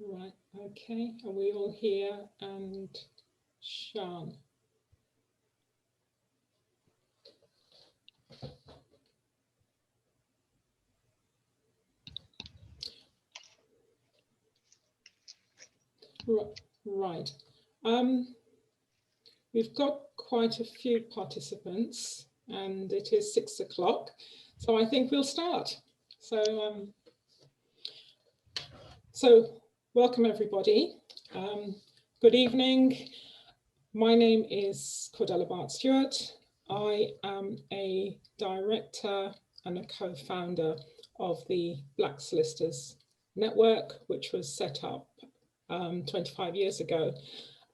Right, okay, are we all here? And Sean. Right. We've got quite a few participants and it is 6 o'clock, so I think we'll start. So welcome everybody. Good evening. My name is Cordella Bart-Stewart. I am a director and a co-founder of the Black Solicitors Network, which was set up 25 years ago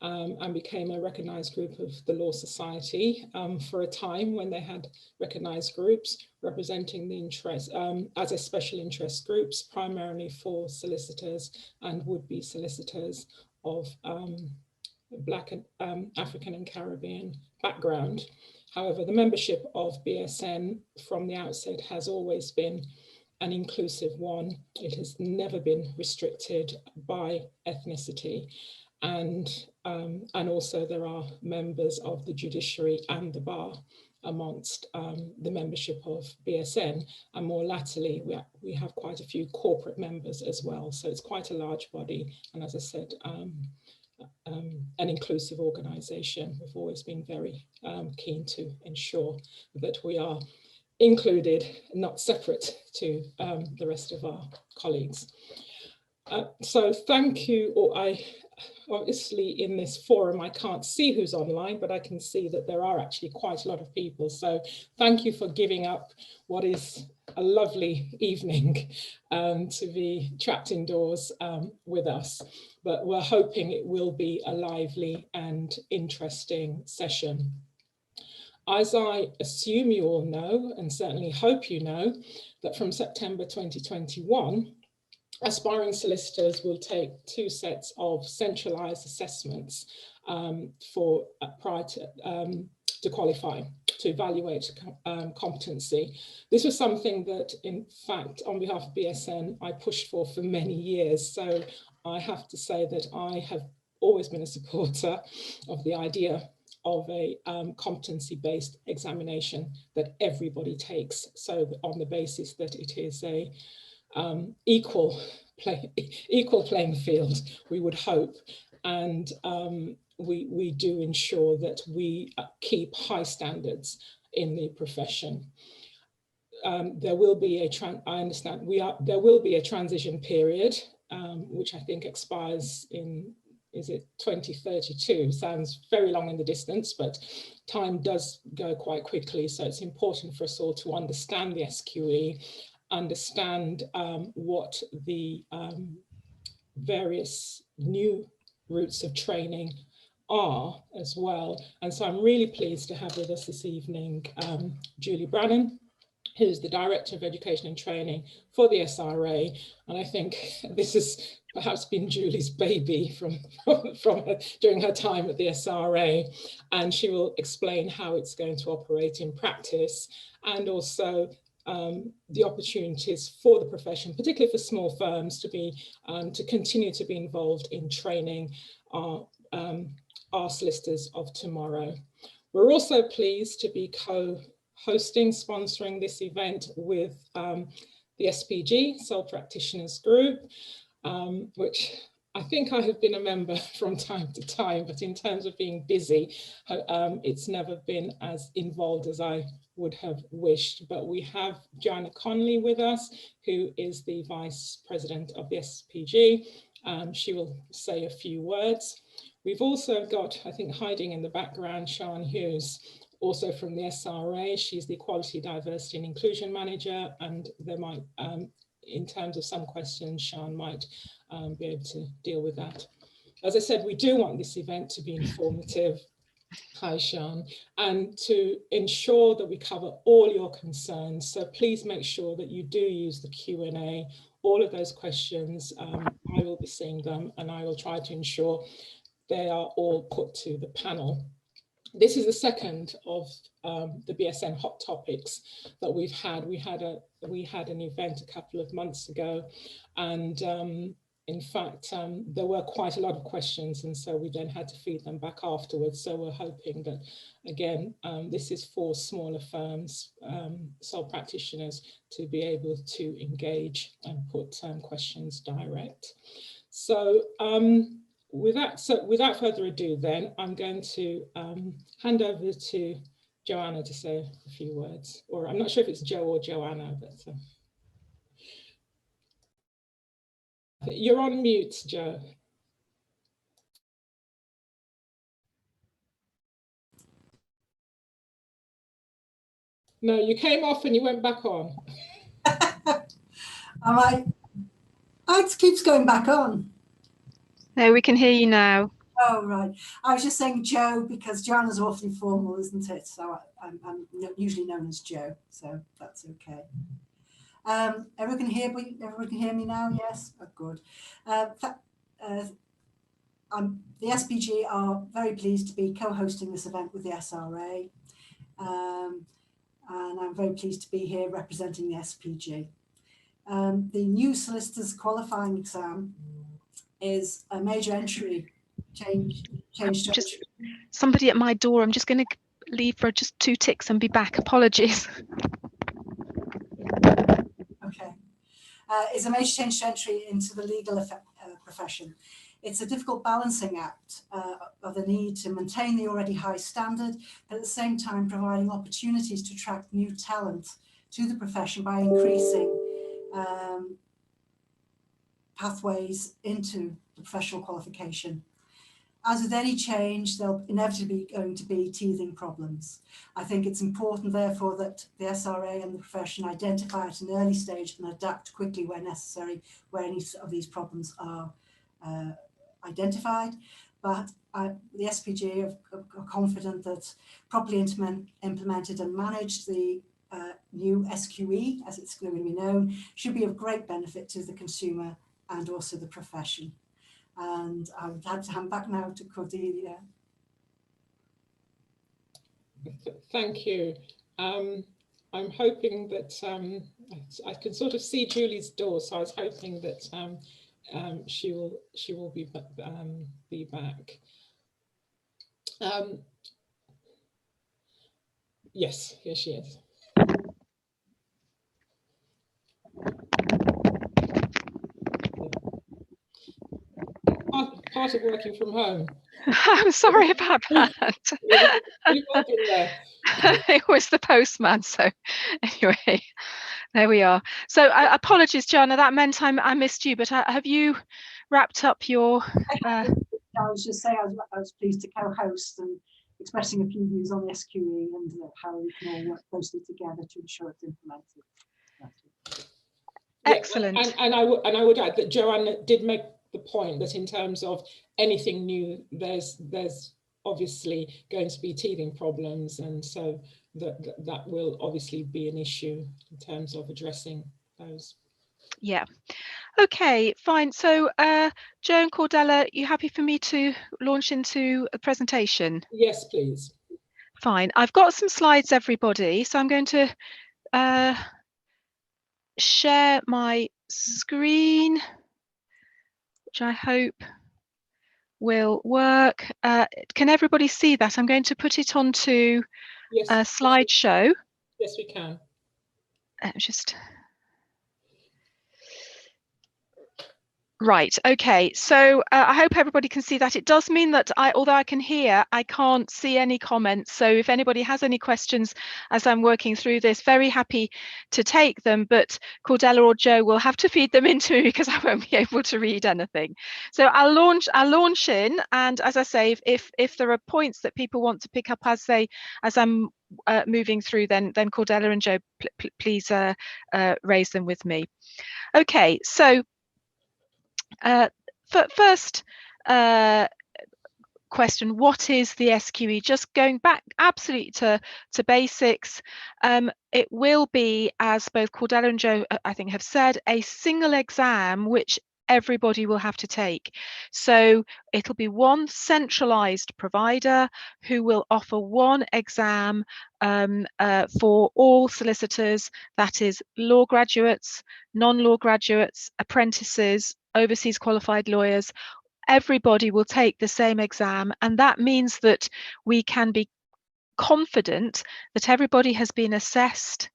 and became a recognised group of the Law Society for a time when they had recognised groups representing the interest as a special interest groups, primarily for solicitors and would-be solicitors of Black and African and Caribbean background. However, the membership of BSN from the outset has always been an inclusive one. It has never been restricted by ethnicity. And also there are members of the judiciary and the bar amongst the membership of BSN. And more latterly, we have quite a few corporate members as well. So it's quite a large body. And as I said, an inclusive organisation. We've always been very keen to ensure that we are included, not separate to the rest of our colleagues. So thank you. Obviously in this forum, I can't see who's online, but I can see that there are actually quite a lot of people. So thank you for giving up what is a lovely evening to be trapped indoors with us. But we're hoping it will be a lively and interesting session. As I assume you all know, and certainly hope you know, that from September 2021, aspiring solicitors will take 2 sets of centralised assessments prior to qualify, to evaluate competency. This was something that, in fact, on behalf of BSN, I pushed for many years. So I have to say that I have always been a supporter of the idea of a competency-based examination that everybody takes. So on the basis that it is a equal playing field, we would hope, and we do ensure that we keep high standards in the profession. There will be there will be a transition period, which I think expires in, is it 2032? Sounds very long in the distance, but time does go quite quickly. So it's important for us all to understand the SQE, understand what the various new routes of training are as well. And so I'm really pleased to have with us this evening Julie Brannan, who's the Director of Education and Training for the SRA. And I think this has perhaps been Julie's baby from during her time at the SRA. And she will explain how it's going to operate in practice, and also the opportunities for the profession, particularly for small firms, to continue to be involved in training our solicitors of tomorrow. We're also pleased to be co-hosting, sponsoring this event with the SPG, Sole Practitioners Group, which I think I have been a member from time to time, but in terms of being busy, it's never been as involved as I would have wished. But we have Joanna Conley with us, who is the Vice President of the SPG. She will say a few words. We've also got, I think, hiding in the background, Sian Hughes, also from the SRA. She's the Equality, Diversity and Inclusion Manager, and there might, in terms of some questions, Sian might be able to deal with that. As I said, we do want this event to be informative. Hi, Sian, and to ensure that we cover all your concerns. So please make sure that you do use the Q&A. All of those questions, I will be seeing them, and I will try to ensure they are all put to the panel. This is the second of the BSN Hot Topics that we've had. We had an event a couple of months ago, and in fact, there were quite a lot of questions, and so we then had to feed them back afterwards. So we're hoping that, again, this is for smaller firms, sole practitioners, to be able to engage and put questions direct. So without further ado, then I'm going to hand over to Joanna to say a few words, or I'm not sure if it's Jo or Joanna, but you're on mute, Jo. No, you came off and you went back on. All right. It keeps going back on. No, we can hear you now. Oh, right. I was just saying Jo because Joanna's awfully formal, isn't it? So I'm usually known as Jo, so that's okay. Everyone can hear me now? Yes? Oh, good. The SPG are very pleased to be co-hosting this event with the SRA. And I'm very pleased to be here representing the SPG. The new Solicitors Qualifying Exam is a major entry change just somebody at my door. I'm just going to leave for just 2 ticks and be back. Apologies. Okay. Is a major change to entry into the legal profession. It's a difficult balancing act of the need to maintain the already high standard, but at the same time providing opportunities to attract new talent to the profession by increasing pathways into the professional qualification. As with any change, there'll inevitably going to be teething problems. I think it's important, therefore, that the SRA and the profession identify at an early stage and adapt quickly where necessary, where any of these problems are identified. But the SPG are confident that properly implemented and managed, the new SQE, as it's going to be known, should be of great benefit to the consumer and also the profession. And I would like to hand back now to Cordelia. Thank you. I'm hoping that I can sort of see Julie's door, so I was hoping that she will be back. Yes, here she is. Part of working from home. I'm sorry about that. It was the postman. So anyway, there we are. So apologies, Joanna, that meant I missed you, but have you wrapped up your... I was just saying I was pleased to co-host and expressing a few views on the SQE and how we can all work closely together to ensure it's implemented. Excellent. Yeah, and I would add that Joanna did make the point that in terms of anything new, there's obviously going to be teething problems, and so that will obviously be an issue in terms of addressing those. Yeah. Okay, fine. So Jo and Cordella, you happy for me to launch into a presentation? Yes, please. Fine. I've got some slides, everybody, so I'm going to share my screen, which I hope will work. Can everybody see that? I'm going to put it onto a slideshow. Yes, we can. Just right. Okay. So I hope everybody can see that. It does mean that although I can hear, I can't see any comments. So if anybody has any questions as I'm working through this, very happy to take them. But Cordella or Jo will have to feed them into me because I won't be able to read anything. So I'll launch in, and as I say, if there are points that people want to pick up as I'm moving through, then Cordella and Jo, please raise them with me. Okay. So. First question, what is the SQE? Just going back absolutely to basics, it will be, as both Cordella and Jo I think have said, a single exam which everybody will have to take. So it'll be one centralized provider who will offer one exam for all solicitors, that is law graduates, non-law graduates, apprentices, overseas qualified lawyers, everybody will take the same exam, and that means that we can be confident that everybody has been assessed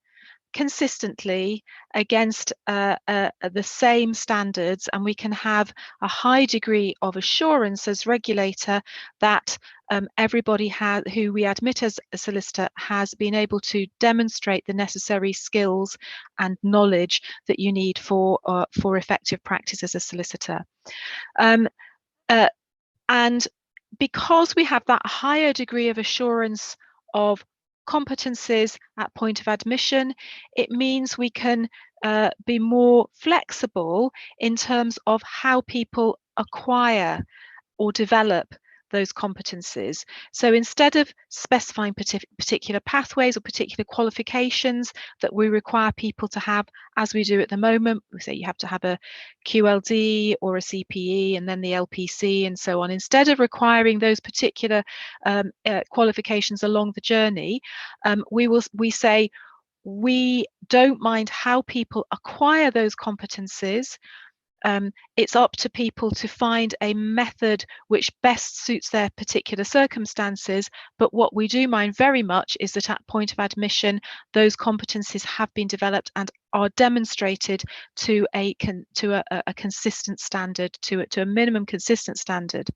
consistently against the same standards, and we can have a high degree of assurance as regulator that everybody who we admit as a solicitor has been able to demonstrate the necessary skills and knowledge that you need for effective practice as a solicitor. And because we have that higher degree of assurance of competencies at point of admission, it means we can be more flexible in terms of how people acquire or develop those competencies. So instead of specifying particular pathways or particular qualifications that we require people to have, as we do at the moment, we say you have to have a QLD or a CPE and then the LPC and so on. Instead of requiring those particular qualifications along the journey, we say we don't mind how people acquire those competencies. It's up to people to find a method which best suits their particular circumstances, but what we do mind very much is that at point of admission those competencies have been developed and are demonstrated to a consistent standard, to a minimum consistent standard.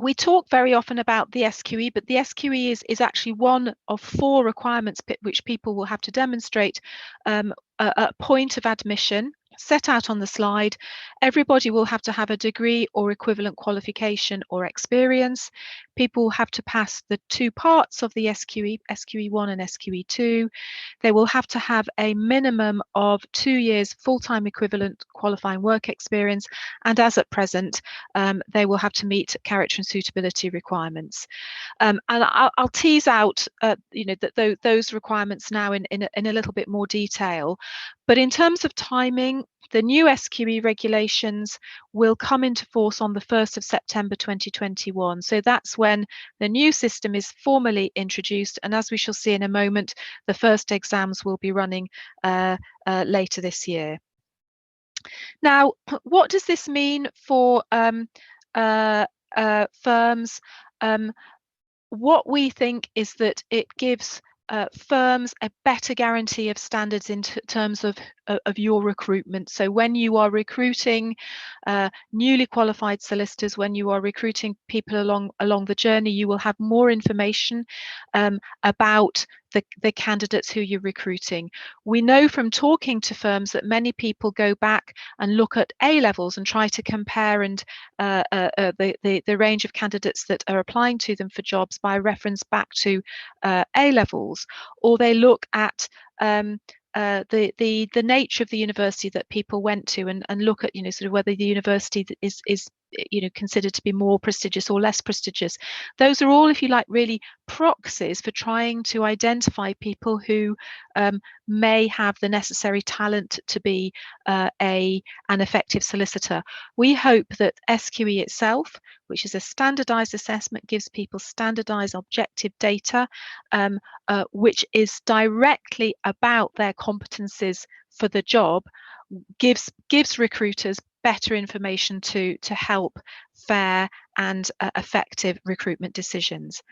We talk very often about the SQE, but the SQE is actually one of 4 requirements which people will have to demonstrate at point of admission, set out on the slide. Everybody will have to have a degree or equivalent qualification or experience. People will have to pass the 2 parts of the SQE, SQE1 and SQE2. They will have to have a minimum of 2 years full-time equivalent qualifying work experience, and as at present, they will have to meet character and suitability requirements. And I'll tease out, those requirements now in a little bit more detail. But in terms of timing, the new SQE regulations will come into force on the 1st of September 2021. So that's when the new system is formally introduced. And as we shall see in a moment, the first exams will be running later this year. Now, what does this mean for firms? What we think is that it gives firms a better guarantee of standards in terms of your recruitment. So when you are recruiting newly qualified solicitors, when you are recruiting people along the journey, you will have more information about the candidates who you're recruiting. We know from talking to firms that many people go back and look at A levels and try to compare and the range of candidates that are applying to them for jobs by reference back to A levels, or they look at the nature of the university that people went to and look at sort of whether the university is considered to be more prestigious or less prestigious. Those are all, if you like, really proxies for trying to identify people who may have the necessary talent to be an effective solicitor. We hope that SQE itself, which is a standardized assessment, gives people standardized objective data, which is directly about their competencies for the job, gives recruiters better information to help fair and effective recruitment decisions.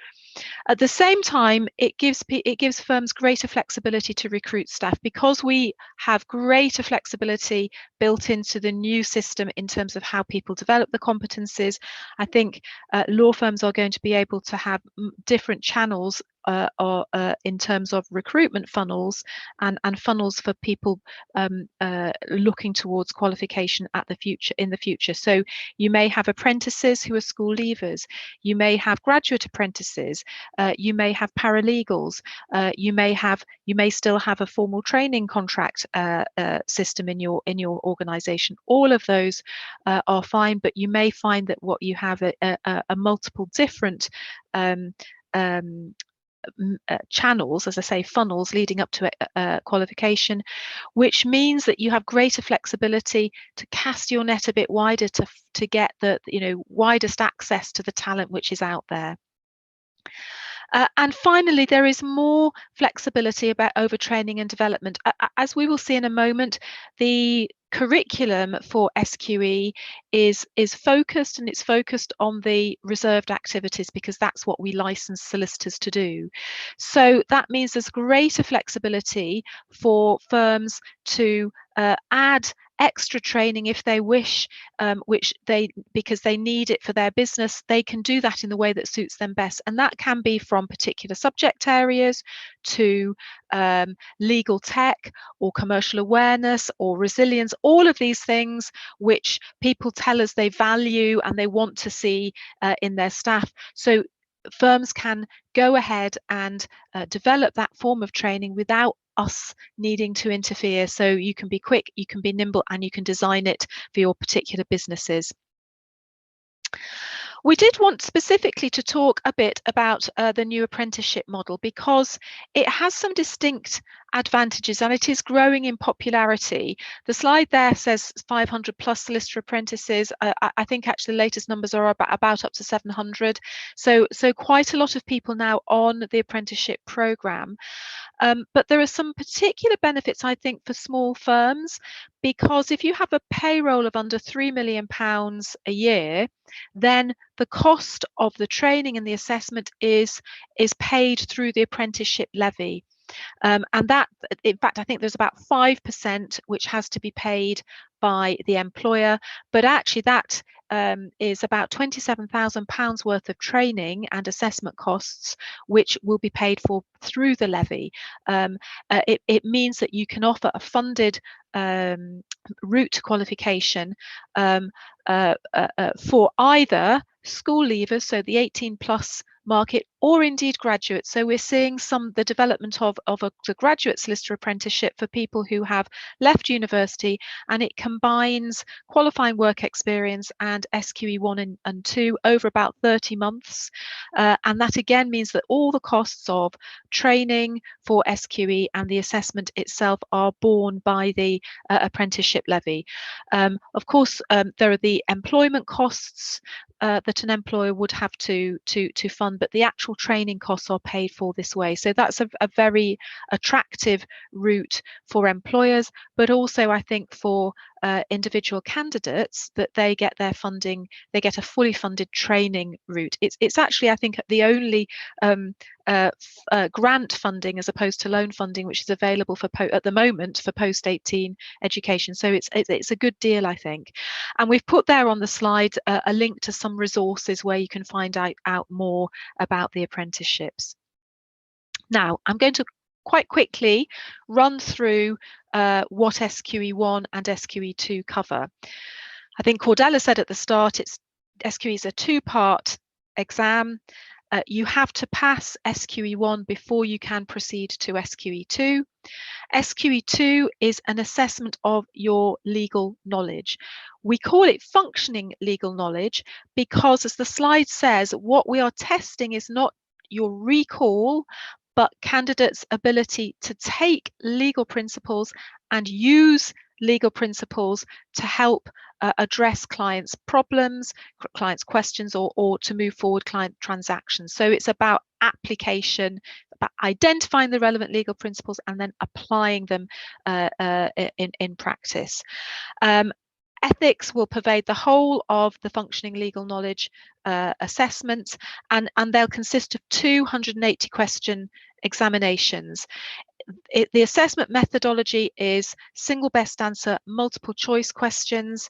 At the same time, it gives firms greater flexibility to recruit staff, because we have greater flexibility built into the new system in terms of how people develop the competencies. I think law firms are going to be able to have different channels in terms of recruitment funnels and funnels for people looking towards qualification in the future. So you may have apprentices who are school leavers, you may have graduate apprentices, you may have paralegals, you may still have a formal training contract system in your organization. All of those are fine, but you may find that what you have are multiple different channels, as I say, funnels leading up to qualification, which means that you have greater flexibility to cast your net a bit wider to get the widest access to the talent which is out there. And finally, there is more flexibility about overtraining and development. As we will see in a moment, the curriculum for SQE is focused, and it's focused on the reserved activities because that's what we license solicitors to do. So that means there's greater flexibility for firms to add extra training if they wish, because they need it for their business. They can do that in the way that suits them best, and that can be from particular subject areas to legal tech or commercial awareness or resilience, all of these things which people tell us they value and they want to see in their staff. So firms can go ahead and develop that form of training without us needing to interfere. So you can be quick, you can be nimble, and you can design it for your particular businesses. We did want specifically to talk a bit about the new apprenticeship model because it has some distinct advantages and it is growing in popularity. The slide there says 500 plus solicitor apprentices. I think actually the latest numbers are about up to 700. So quite a lot of people now on the apprenticeship programme. But there are some particular benefits, I think, for small firms, because if you have a payroll of under £3 million a year, then the cost of the training and the assessment is paid through the apprenticeship levy. And that, in fact, I think there's about 5% which has to be paid by the employer, but actually that is about £27,000 worth of training and assessment costs, which will be paid for through the levy. It means that you can offer a funded route to qualification for either school leavers, so the 18 plus market, or indeed graduates. So we're seeing the development of the graduate solicitor apprenticeship for people who have left university, and it combines qualifying work experience and SQE 1 and 2 over about 30 months. And that again means that all the costs of training for SQE and the assessment itself are borne by the apprenticeship levy. Of course, there are the employment costs that an employer would have to fund, but the actual training costs are paid for this way. So that's a very attractive route for employers, but also I think for individual candidates, that they get their funding, they get a fully funded training route. It's actually, I think, the only grant funding as opposed to loan funding which is available for at the moment for post-18 education. So it's a good deal, I think. And we've put there on the slide a link to some resources where you can find out more about the apprenticeships. Now, I'm going to quite quickly run through what SQE 1 and SQE 2 cover. I think Cordella said at the start, SQE is a two-part exam. You have to pass SQE 1 before you can proceed to SQE 2. SQE 2 is an assessment of your legal knowledge. We call it functioning legal knowledge because, as the slide says, what we are testing is not your recall, but candidates' ability to take legal principles and use legal principles to help address clients' problems, clients' questions, or to move forward client transactions. So it's about application, about identifying the relevant legal principles and then applying them in practice. Ethics will pervade the whole of the functioning legal knowledge assessments, and they'll consist of 280 question examinations. The assessment methodology is single best answer, multiple choice questions,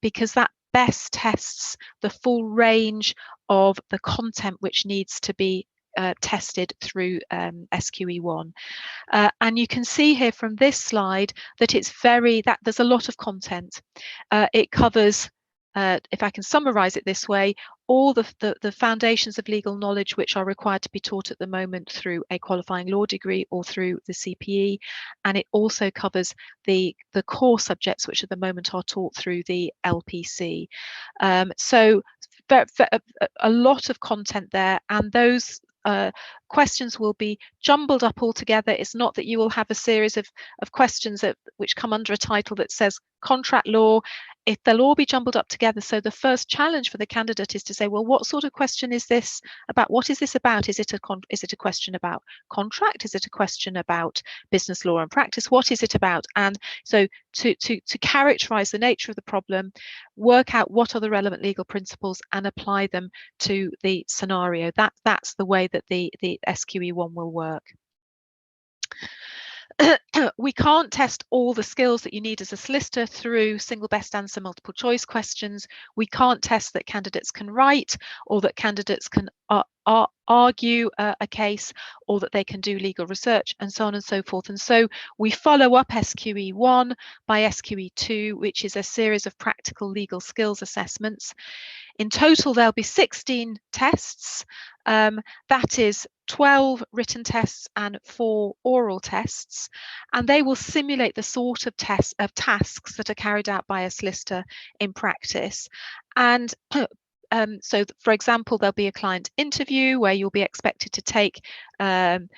because that best tests the full range of the content which needs to be tested through SQE 1. And you can see here from this slide that there's a lot of content. It covers, if I can summarize it this way, all the foundations of legal knowledge which are required to be taught at the moment through a qualifying law degree or through the CPE, and it also covers the core subjects which at the moment are taught through the LPC. So a lot of content there, and those questions will be jumbled up all together. It's not that you will have a series of questions which come under a title that says contract law. they'll all be jumbled up together. So the first challenge for the candidate is to say, well, what sort of question is this about? What is this about? Is it a question about contract? Is it a question about business law and practice? What is it about? And so to characterize the nature of the problem, work out what are the relevant legal principles and apply them to the scenario. That's the way that the SQE1 will work. We can't test all the skills that you need as a solicitor through single best answer multiple choice questions. We can't test that candidates can write, or that candidates can argue a case, or that they can do legal research, and so on and so forth. And so we follow up SQE1 by SQE2, which is a series of practical legal skills assessments. In total, there'll be 16 tests. That is 12 written tests and 4 oral tests, and they will simulate the sort of tasks that are carried out by a solicitor in practice. And so, for example, there'll be a client interview where you'll be expected to take to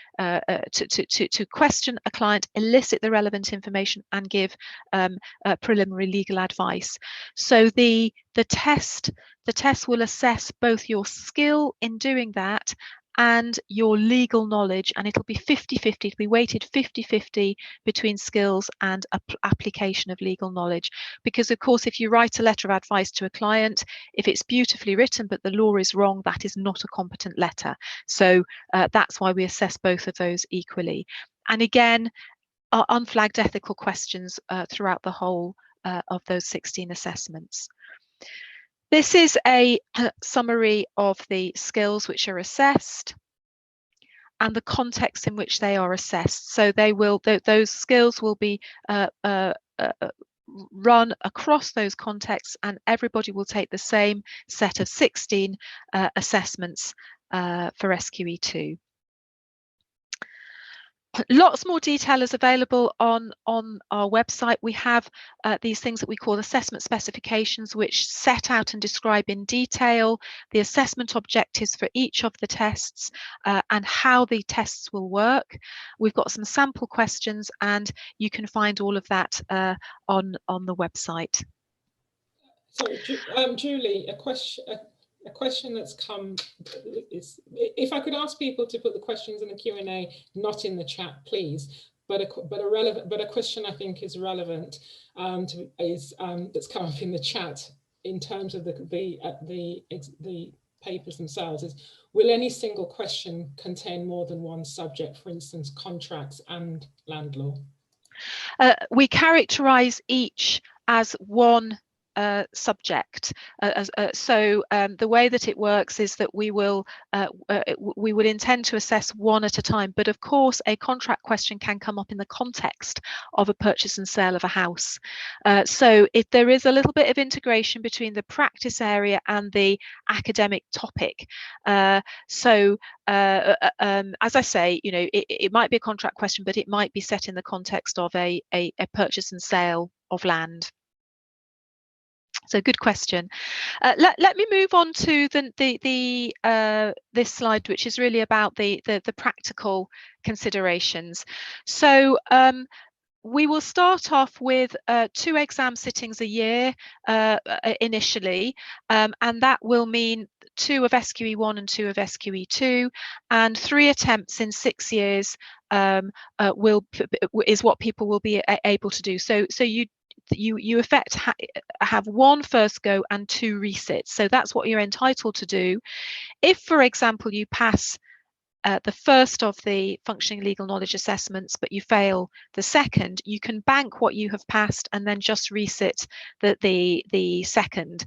question a client, elicit the relevant information, and give preliminary legal advice. So the test will assess both your skill in doing that and your legal knowledge, and it'll be 50-50, it'll be weighted 50-50 between skills and application of legal knowledge. Because of course, if you write a letter of advice to a client, if it's beautifully written but the law is wrong, that is not a competent letter. So that's why we assess both of those equally. And again, unflagged ethical questions throughout the whole of those 16 assessments. This is a summary of the skills which are assessed and the context in which they are assessed. So they will, those skills will be run across those contexts, and everybody will take the same set of 16 assessments for SQE2. Lots more detail is available on our website. We have these things that we call assessment specifications, which set out and describe in detail the assessment objectives for each of the tests and how the tests will work. We've got some sample questions, and you can find all of that on the website. Sorry, Julie, a question that's come is, if I could ask people to put the questions in the Q&A, not in the chat, please. But a question I think is relevant that's come up in the chat in terms of the papers themselves is: will any single question contain more than one subject, for instance, contracts and land law? We characterize each as one subject. So the way that it works is that we would intend to assess one at a time, but of course a contract question can come up in the context of a purchase and sale of a house. So if there is a little bit of integration between the practice area and the academic topic. As I say, you know, it might be a contract question, but it might be set in the context of a purchase and sale of land. So good question. Let me move on to this slide, which is really about the practical considerations. So we will start off with 2 exam sittings a year initially, and that will mean 2 of SQE1 and 2 of SQE2, and 3 attempts in 6 years is what people will be able to do. So you have 1 first go and 2 resits. So that's what you're entitled to do. If, for example, you pass the first of the functioning legal knowledge assessments, but you fail the second, you can bank what you have passed and then just resit the second.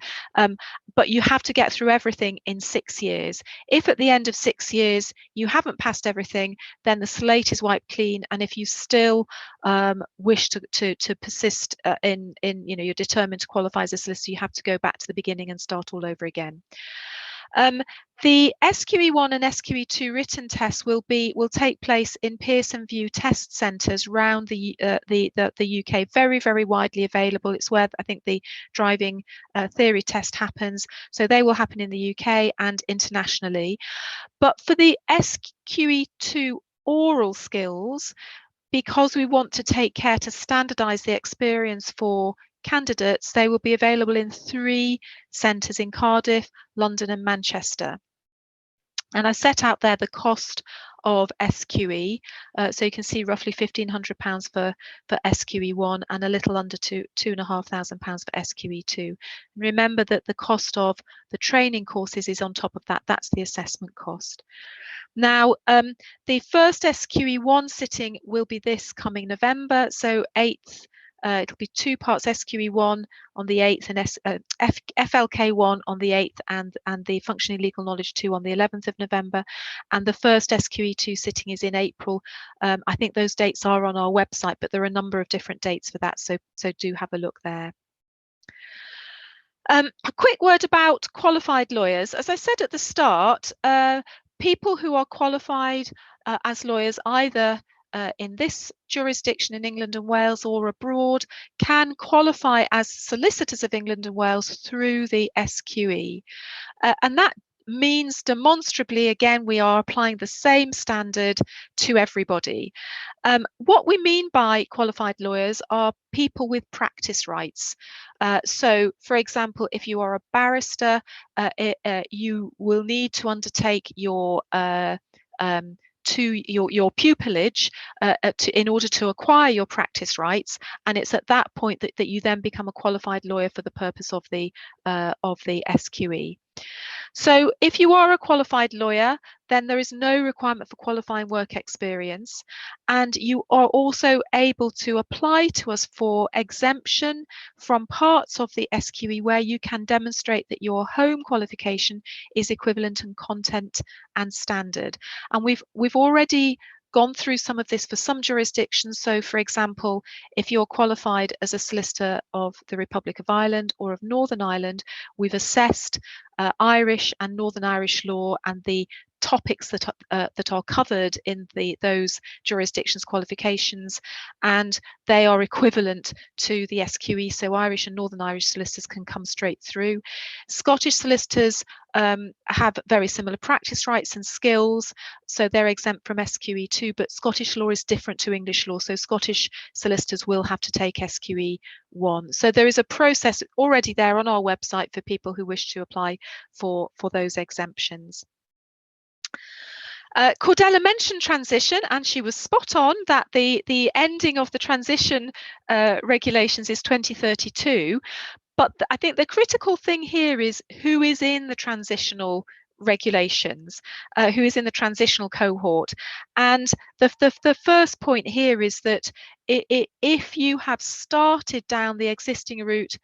But you have to get through everything in 6 years. If at the end of 6 years you haven't passed everything, then the slate is wiped clean. And if you still wish to persist in you know, you're determined to qualify as a solicitor, you have to go back to the beginning and start all over again. The SQE1 and SQE2 written tests will take place in Pearson VUE test centres around the UK, very, very widely available. It's where I think the driving theory test happens. So they will happen in the UK and internationally. But for the SQE2 oral skills, because we want to take care to standardise the experience for candidates, they will be available in 3 centres in Cardiff, London and Manchester. And I set out there the cost of SQE, so you can see roughly £1,500 for SQE1 and a little under £2,500 for SQE2. Remember that the cost of the training courses is on top of that. That's the assessment cost. Now, the first SQE1 sitting will be this coming November, so 8th. It'll be 2 parts, SQE1 on the 8th and FLK1 on the 8th and the Functioning Legal Knowledge 2 on the 11th of November. And the first SQE2 sitting is in April. I think those dates are on our website, but there are a number of different dates for that, so do have a look there. A quick word about qualified lawyers. As I said at the start, people who are qualified as lawyers either in this jurisdiction in England and Wales or abroad can qualify as solicitors of England and Wales through the SQE. And that means demonstrably, again, we are applying the same standard to everybody. What we mean by qualified lawyers are people with practice rights. So, for example, if you are a barrister, you will need to undertake your pupillage in order to acquire your practice rights, and it's at that point that you then become a qualified lawyer for the purpose of the SQE. So if you are a qualified lawyer, then there is no requirement for qualifying work experience, and you are also able to apply to us for exemption from parts of the SQE where you can demonstrate that your home qualification is equivalent in content and standard. And we've already gone through some of this for some jurisdictions. So, for example, if you're qualified as a solicitor of the Republic of Ireland or of Northern Ireland, we've assessed Irish and Northern Irish law and the topics that are covered in those jurisdictions qualifications, and they are equivalent to the SQE, so Irish and Northern Irish solicitors can come straight through. Scottish solicitors have very similar practice rights and skills, so they're exempt from SQE too, but Scottish law is different to English law, so Scottish solicitors will have to take SQE 1. So there is a process already there on our website for people who wish to apply for those exemptions. Cordella mentioned transition, and she was spot on that the ending of the transition regulations is 2032. But I think the critical thing here is who is in the transitional regulations, who is in the transitional cohort. And the first point here is that if you have started down the existing route,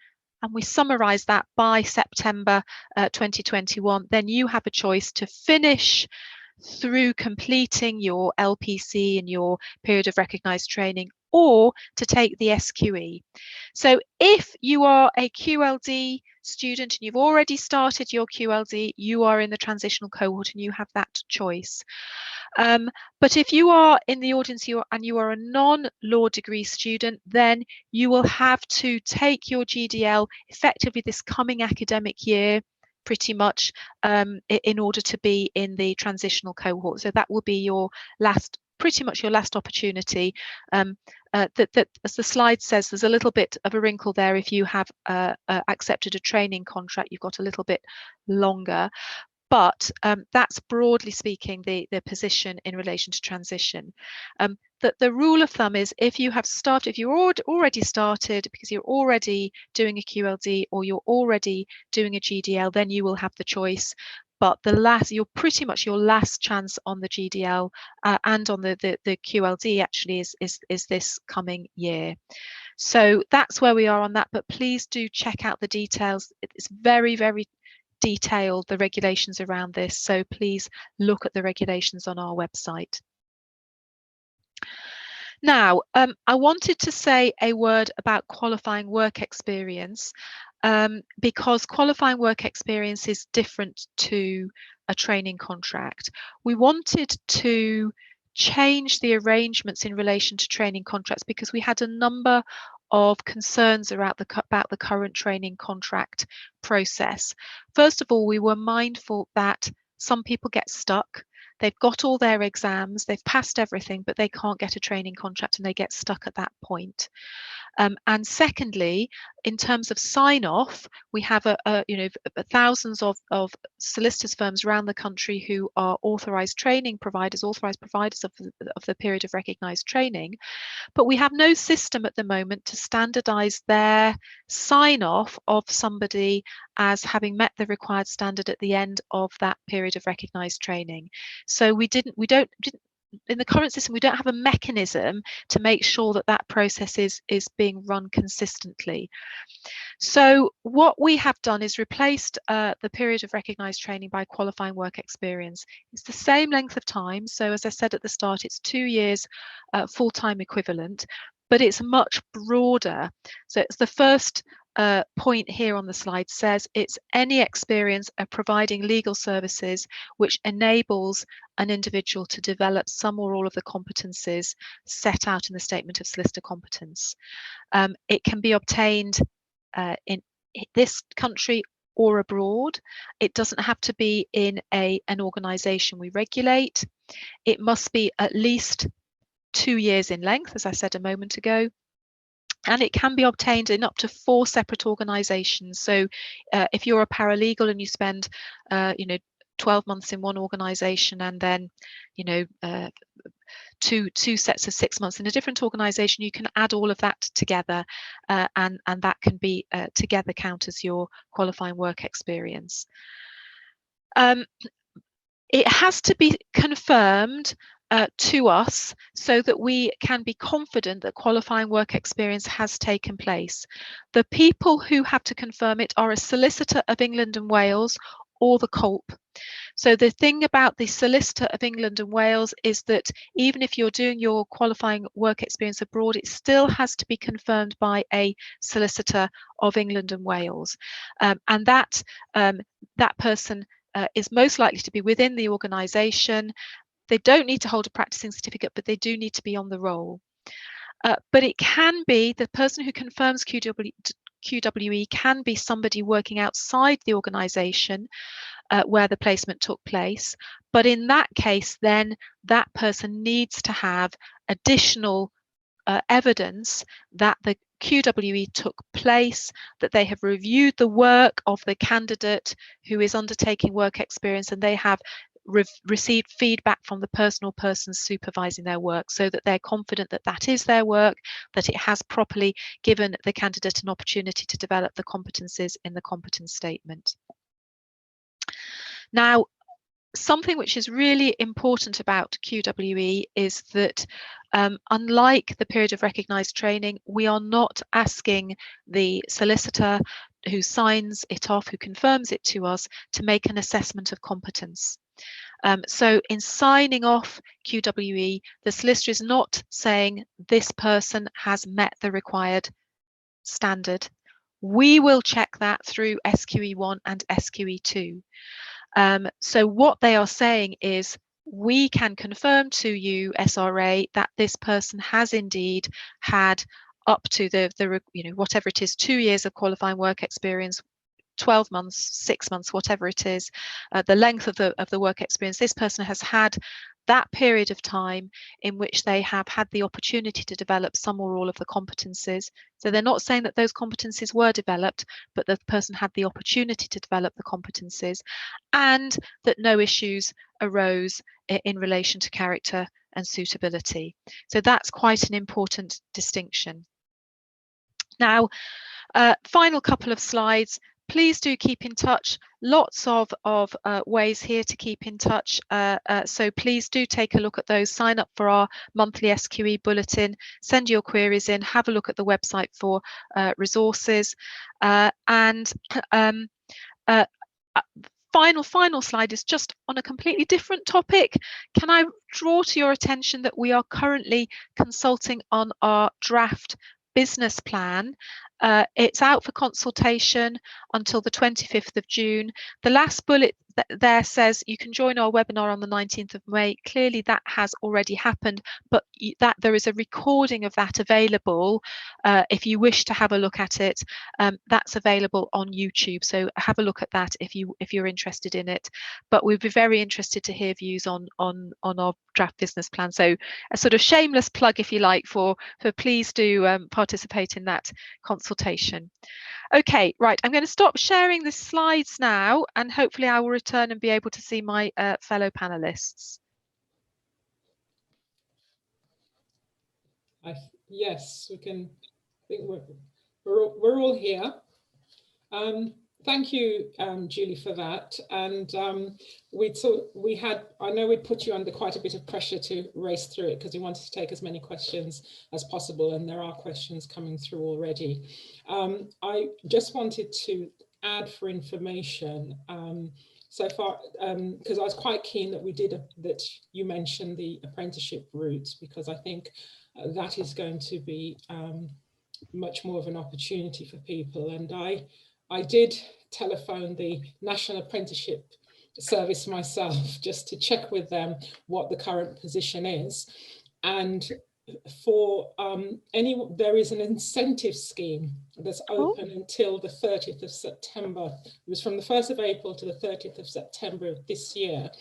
and we summarise that by September 2021, then you have a choice to finish through completing your LPC and your period of recognised training, or to take the SQE. So if you are a QLD student and you've already started your QLD, you are in the transitional cohort and you have that choice. But if you are in the audience and you are a non-law degree student, then you will have to take your GDL effectively this coming academic year, pretty much, in order to be in the transitional cohort. So that will be your last, pretty much your last opportunity. That as the slide says, there's a little bit of a wrinkle there. If you have accepted a training contract, you've got a little bit longer. But that's broadly speaking the position in relation to transition. The rule of thumb is if you have started, if you're already started because you're already doing a QLD or you're already doing a GDL, then you will have the choice. But you're pretty much your last chance on the GDL and on the QLD actually is this coming year. So that's where we are on that. But please do check out the details. It's very, very detailed, the regulations around this, so please look at the regulations on our website. Now, I wanted to say a word about qualifying work experience, because qualifying work experience is different to a training contract. We wanted to change the arrangements in relation to training contracts because we had a number of concerns about the current training contract process. First of all, we were mindful that some people get stuck. They've got all their exams, they've passed everything, but they can't get a training contract and they get stuck at that point. And secondly, in terms of sign-off, we have thousands of solicitors firms around the country who are authorised training providers, authorised providers of the period of recognised training, but we have no system at the moment to standardise their sign-off of somebody as having met the required standard at the end of that period of recognised training. So we don't in the current system, we don't have a mechanism to make sure that that process is being run consistently. So what we have done is replaced the period of recognised training by qualifying work experience. It's the same length of time. So as I said at the start, it's 2 years full-time equivalent, but it's much broader. So it's the first point here on the slide says it's any experience of providing legal services which enables an individual to develop some or all of the competencies set out in the Statement of Solicitor Competence. It can be obtained in this country or abroad. It doesn't have to be in an organisation we regulate. It must be at least 2 years in length, as I said a moment ago. And it can be obtained in up to 4 separate organisations. So if you're a paralegal and you spend 12 months in one organisation and then two sets of 6 months in a different organisation, you can add all of that together and that can be together count as your qualifying work experience. It has to be confirmed to us so that we can be confident that qualifying work experience has taken place. The people who have to confirm it are a Solicitor of England and Wales or the COLP. So the thing about the Solicitor of England and Wales is that even if you're doing your qualifying work experience abroad, it still has to be confirmed by a Solicitor of England and Wales. And that person is most likely to be within the organisation. They don't need to hold a practicing certificate, but they do need to be on the roll. But it can be the person who confirms QWE can be somebody working outside the organisation where the placement took place. But in that case, then that person needs to have additional evidence that the QWE took place, that they have reviewed the work of the candidate who is undertaking work experience, and they have received feedback from the person or persons supervising their work, so that they're confident that that is their work, that it has properly given the candidate an opportunity to develop the competencies in the competence statement. Now, something which is really important about QWE is that unlike the period of recognised training, we are not asking the solicitor who signs it off, who confirms it to us, to make an assessment of competence. So in signing off QWE, the solicitor is not saying this person has met the required standard. We will check that through SQE1 and SQE2. So what they are saying is, we can confirm to you, SRA, that this person has indeed had up to the whatever it is, 2 years of qualifying work experience, 12 months, 6 months, whatever it is, the length of the work experience. This person has had that period of time in which they have had the opportunity to develop some or all of the competencies. So they're not saying that those competencies were developed, but the person had the opportunity to develop the competencies, and that no issues arose in relation to character and suitability. So that's quite an important distinction. Now, final couple of slides. Please do keep in touch. Lots of ways here to keep in touch. So please do take a look at those. Sign up for our monthly SQE bulletin. Send your queries in. Have a look at the website for resources. Final slide is just on a completely different topic. Can I draw to your attention that we are currently consulting on our draft business plan. It's out for consultation until the 25th of June. The last bullet there says you can join our webinar on the 19th of May. Clearly that has already happened, but that there is a recording of that available if you wish to have a look at it. That's available on YouTube, so have a look at that if you're interested in it. But we'd be very interested to hear views on our draft business plan. So a sort of shameless plug, if you like, for please do participate in that consultation. Okay, right, I'm going to stop sharing the slides now, and hopefully I will return and be able to see my fellow panelists. Yes, we can. I think we're all here. Thank you, Julie, for that. And I know we'd put you under quite a bit of pressure to race through it because we wanted to take as many questions as possible, and there are questions coming through already. I just wanted to add for information so far, because I was quite keen that that you mentioned the apprenticeship route, because I think that is going to be much more of an opportunity for people. And I did telephone the National Apprenticeship Service myself just to check with them what the current position is. And for there is an incentive scheme that's open until the 30th of September. It was from the 1st of April to the 30th of September of this year,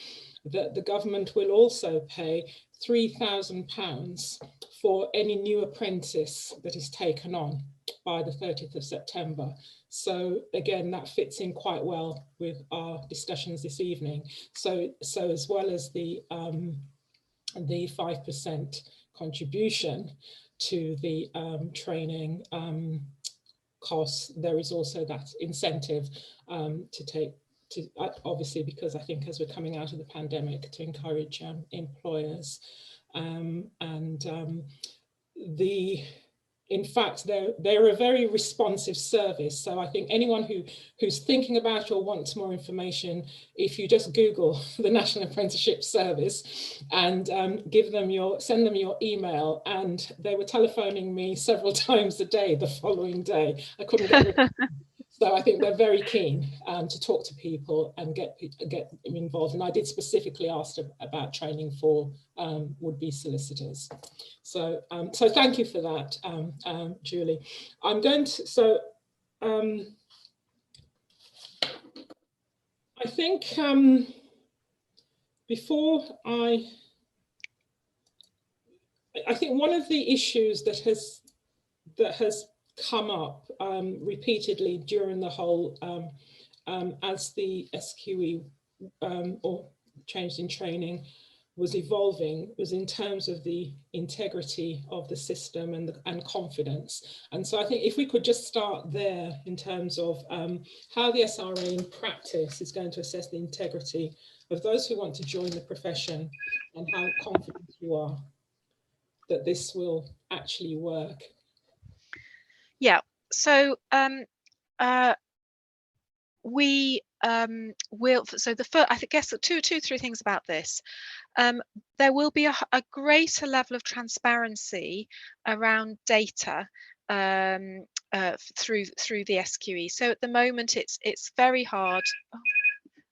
that the government will also pay £3,000 for any new apprentice that is taken on by the 30th of September. So again, that fits in quite well with our discussions this evening. So as well as the 5% contribution to the training costs, there is also that incentive obviously, because I think as we're coming out of the pandemic, to encourage employers. In fact, they're a very responsive service. So I think anyone who's thinking about or wants more information, if you just Google the National Apprenticeship Service and send them your email, and they were telephoning me several times a day the following day. I couldn't get rid of them. So I think they're very keen to talk to people and get them involved. And I did specifically ask about training for would-be solicitors. So thank you for that, Julie. I'm going to, I think before I think one of the issues that has come up repeatedly during the whole, as the SQE or changed in training was evolving, was in terms of the integrity of the system and confidence. And so I think if we could just start there in terms of how the SRA in practice is going to assess the integrity of those who want to join the profession, and how confident you are that this will actually work. Yeah, so we will, so the first, I guess two, three things about this. There will be a greater level of transparency around data through the SQE. So at the moment, it's very hard. Oh,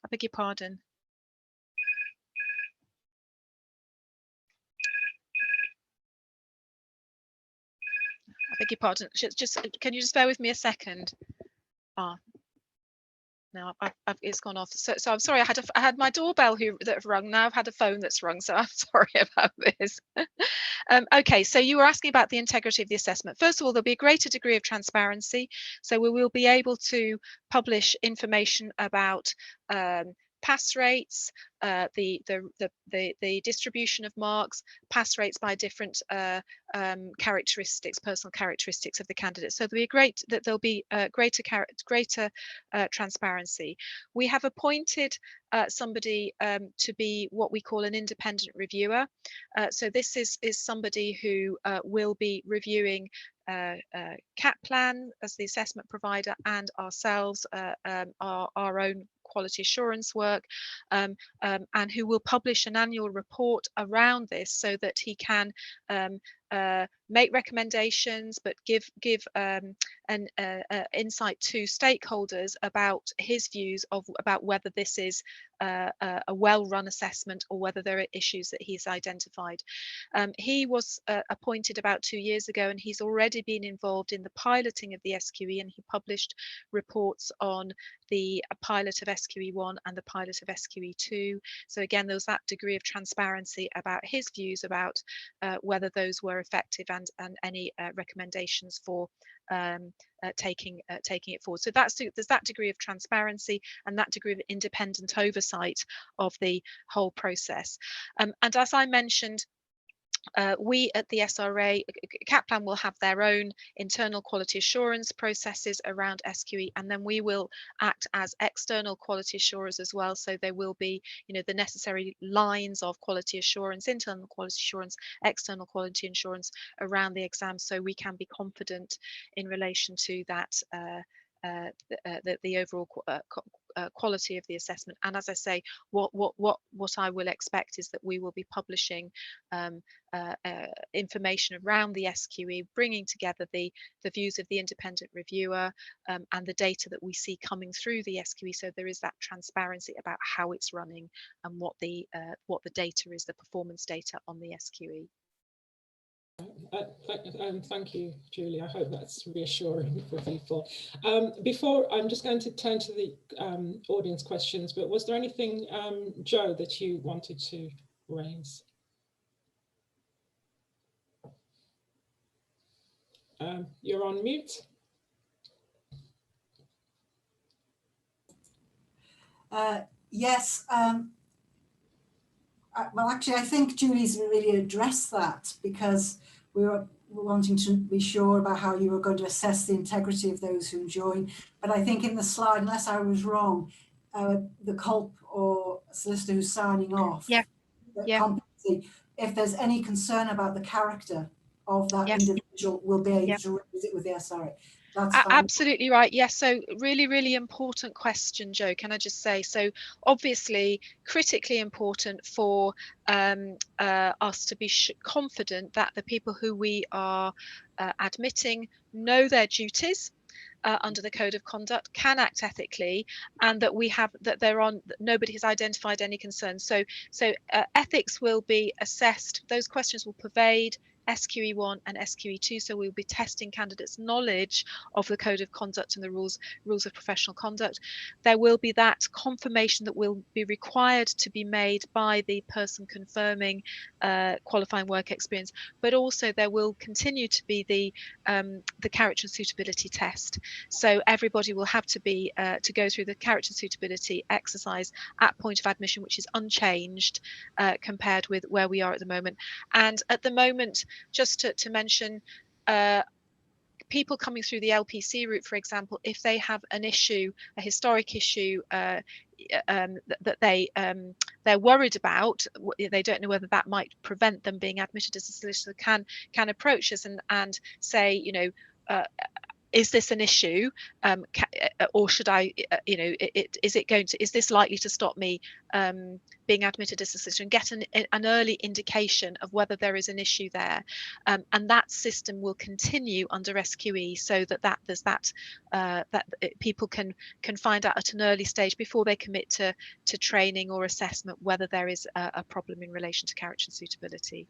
I beg your pardon. I beg your pardon. Just can you just bear with me a second? No, it's gone off. So I'm sorry. I had my doorbell that rung. Now I've had a phone that's rung. So I'm sorry about this. Okay, so you were asking about the integrity of the assessment. First of all, there'll be a greater degree of transparency. So we will be able to publish information about pass rates, the distribution of marks, pass rates by different characteristics, personal characteristics of the candidates. So there'll be greater transparency. We have appointed somebody to be what we call an independent reviewer. So this is somebody who will be reviewing Kaplan as the assessment provider, and ourselves, our own quality assurance work, and who will publish an annual report around this, so that he can make recommendations, but give an insight to stakeholders about his views about whether this is a well-run assessment or whether there are issues that he's identified. He was appointed about 2 years ago, and he's already been involved in the piloting of the SQE, and he published reports on the pilot of SQE1 and the pilot of SQE2. So again, there was that degree of transparency about his views about whether those were effective, and any recommendations for taking it forward. So there's that degree of transparency and that degree of independent oversight of the whole process. And as I mentioned, we at the SRA, Kaplan will have their own internal quality assurance processes around SQE, and then we will act as external quality assurers as well. So there will be, the necessary lines of quality assurance, internal quality assurance, external quality assurance around the exam, so we can be confident in relation to that, the overall quality of the assessment. And as I say, what I will expect is that we will be publishing information around the SQE, bringing together the views of the independent reviewer and the data that we see coming through the SQE, so there is that transparency about how it's running and what the data is, the performance data on the SQE. Thank you, Julie. I hope that's reassuring for people. Before, I'm just going to turn to the audience questions, but was there anything, Joe, that you wanted to raise? You're on mute. Yes. Well, actually, I think Julie's really addressed that, because we were wanting to be sure about how you were going to assess the integrity of those who join. But I think in the slide, unless I was wrong, the CULP or solicitor who's signing off, competency, if there's any concern about the character of that individual, will be able to raise it with the SRA. That's fine. Absolutely right. Yes. So really, really important question, Joe. Can I just say, so obviously critically important for us to be confident that the people who we are admitting know their duties under the code of conduct, can act ethically, and that nobody has identified any concerns. So ethics will be assessed. Those questions will pervade SQE1 and SQE2, so we'll be testing candidates' knowledge of the code of conduct and the rules of professional conduct. There will be that confirmation that will be required to be made by the person confirming qualifying work experience, but also there will continue to be the character and suitability test. So everybody will have to be to go through the character and suitability exercise at point of admission, which is unchanged compared with where we are at the moment. And at the moment, just to mention, people coming through the LPC route, for example, if they have an issue, a historic issue that they're worried about, they don't know whether that might prevent them being admitted as a solicitor, can approach us and say, is this an issue, or should I, is this likely to stop me being admitted as a solicitor, and get an early indication of whether there is an issue there, and that system will continue under SQE, so that there's that people can find out at an early stage before they commit to training or assessment whether there is a problem in relation to character and suitability.